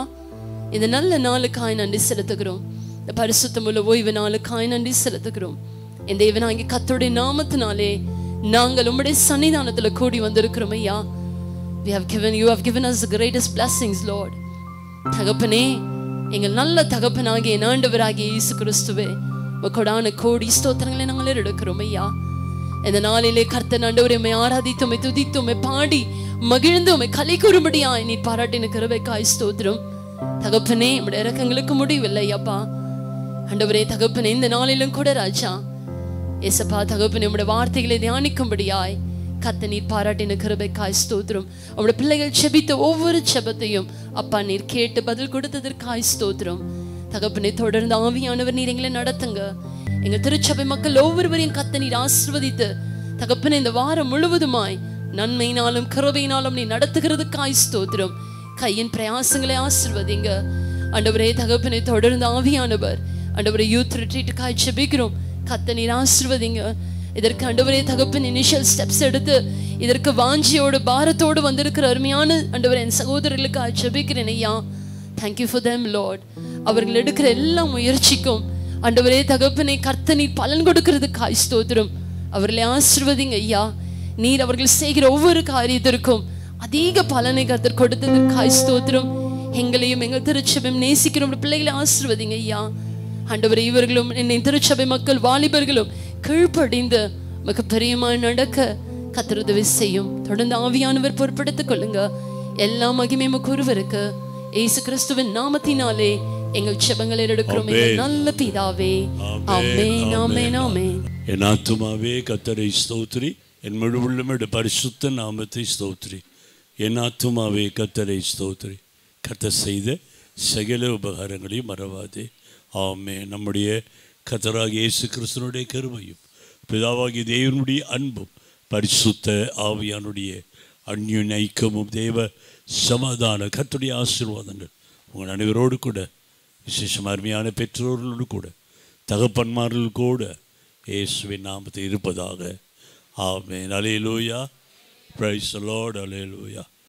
இந்த நல்ல நாளுக்காய் நன்றி செலுத்துகிறோம். இந்த பரிசுத்தமுள்ள ஓய்வு நாளுக்காய் நன்றி செலுத்துகிறோம். என் தேவனாகிய கர்த்தருடைய நாமத்தினாலே நாங்கள் உம்முடைய சன்னிதானத்தில் கூடி வந்திருக்கிறோம் ஐயா. You have given us the greatest blessings, Lord. தகப்பனே, எங்கள் நல்ல தகப்பனாகிய ஆண்டவராகிய இயேசு கிறிஸ்துவே, உம்முடைய கோடி ஸ்தோத்திரங்களை நாங்கள் எடுக்கிறோம் ஐயா. இந்த நாளிலே கர்த்தர் ஆண்டவரே, உம்மை ஆராதித்து, உம்மை துதித்து, உம்மை பாடி மகிழ்ந்து, உம்மை களி கூறும்படியாய் நீர் பாராட்டின கிருபைக்காய் ஸ்தோத்திரம். தகப்பனே, உம்முடைய இரக்கங்களுக்கு முடிவில்லை அப்பா. ஆண்டவரே தகப்பனே, இந்த நாளிலும் கூட ராஜா ஏசப்பா தகப்பனே, உம்முடைய வார்த்தைகளை தியானிக்கும்படியாய் கர்த்தர் நீர் பாராட்டின கிருபைக்காய் ஸ்தோத்திரம். உம்முடைய பிள்ளைகள் ஜெபித்த ஒவ்வொரு ஜெபத்தையும் அப்பா நீர் கேட்டு பதில் கொடுத்ததற்காய் ஸ்தோத்திரம். தகப்பனே, தொடர்ந்து ஆவியானவர் நீர் எங்களை நடத்துங்க. எங்க திருச்சபை மக்கள் ஒவ்வொருவரையும் கர்த்தர் நீர் ஆசீர்வதித்து தகப்பனே, இந்த வாரம் முழுவதுமாய் நன்மையினாலும் கிருபையினாலும் நீ நடத்துகிறதுக்காய் ஸ்தோத்திரம். கையின் பிரயாசங்களை ஆசீர்வதிங்க ஆண்டவரே. தகப்பனே, தொடர்ந்து ஆவியானவர் ஆண்டவரே யூத் ரிட்ரீட்டுக்காய் ஜெபிக்கிறோம். கர்த்தர் நீர் ஆசீர்வதிங்க. இதற்கு ஆண்டவரே தகப்பன் இனிஷியல் ஸ்டெப்ஸ் எடுத்து இதற்கு வாஞ்சியோடு பாரத்தோடு வந்திருக்கிற அருமையான ஆண்டவரே என் சகோதரர்களுக்காக ஜெபிக்கிறேன் ஐயா. Thank you for them Lord. அவர்கள் எடுக்கிற எல்லா முயற்சிக்கும் ஆண்டவரே தகப்பனை கர்த்தர் நீர் பலன் கொடுக்கிறதுக்காய் ஸ்தோத்திரம். அவர்களை ஆசீர்வதிங்க ஐயா. நீர் அவர்கள் செய்கிற ஒவ்வொரு காரியத்திற்கும் அதிக பலனை கர்த்தர் கொடுத்ததற்காய் ஸ்தோத்திரம். எங்களையும் எங்கள் திருச்சபையும் நேசிக்கிற பிள்ளைகளை ஆசீர்வதிங்க ஐயா. ஆண்டவரே, இவர்களும் என்னை திருச்சபை மக்கள் வாலிபர்களும் கீழ்ப்படிந்து மிக பிரியமாய் நடக்க கர்த்தர் உதவி செய்யும். தொடர்ந்து ஆவியானவர் பொறுப்படுத்திக் கொள்ளுங்க. எல்லா மகிமையும் ஒருவருக்கு இயேசு கிறிஸ்துவின் நாமத்தினாலே எங்கள் ஜெபங்களை எடுக்கிறோம் நல்ல பிதாவே. ஆமென், ஆமென், ஆமென். என் ஆத்துமாவே கர்த்தரை ஸ்தோத்திரி, என் முழு உள்ளமே பரிசுத்த நாமத்தை ஸ்தோத்திரி. என் ஆத்துமாவே கர்த்தரை ஸ்தோத்திரி. கர்த்தர் செய்த சகல உபகாரங்களையும் மறவாதே. ஆமென். நம்முடைய கர்த்தராகிய இயேசு கிறிஸ்துவினுடைய கிருபையும் பிதாவாகிய தேவனுடைய அன்பும் பரிசுத்த ஆவியானுடைய அந்யோன்ய ஐக்கியமும் தேவ சமாதான கர்த்தருடைய ஆசீர்வாதங்கள் உங்கள் அனைவரோடு கூட, விசேஷமாக அருமையான பெற்றோர்களோடு கூட, தகப்பன்மார்கள் கூட இயேசுவின் நாமத்தில் இருப்பதாக. ஆமென். அல்லேலூயா. Praise the lord. அல்லேலூயா.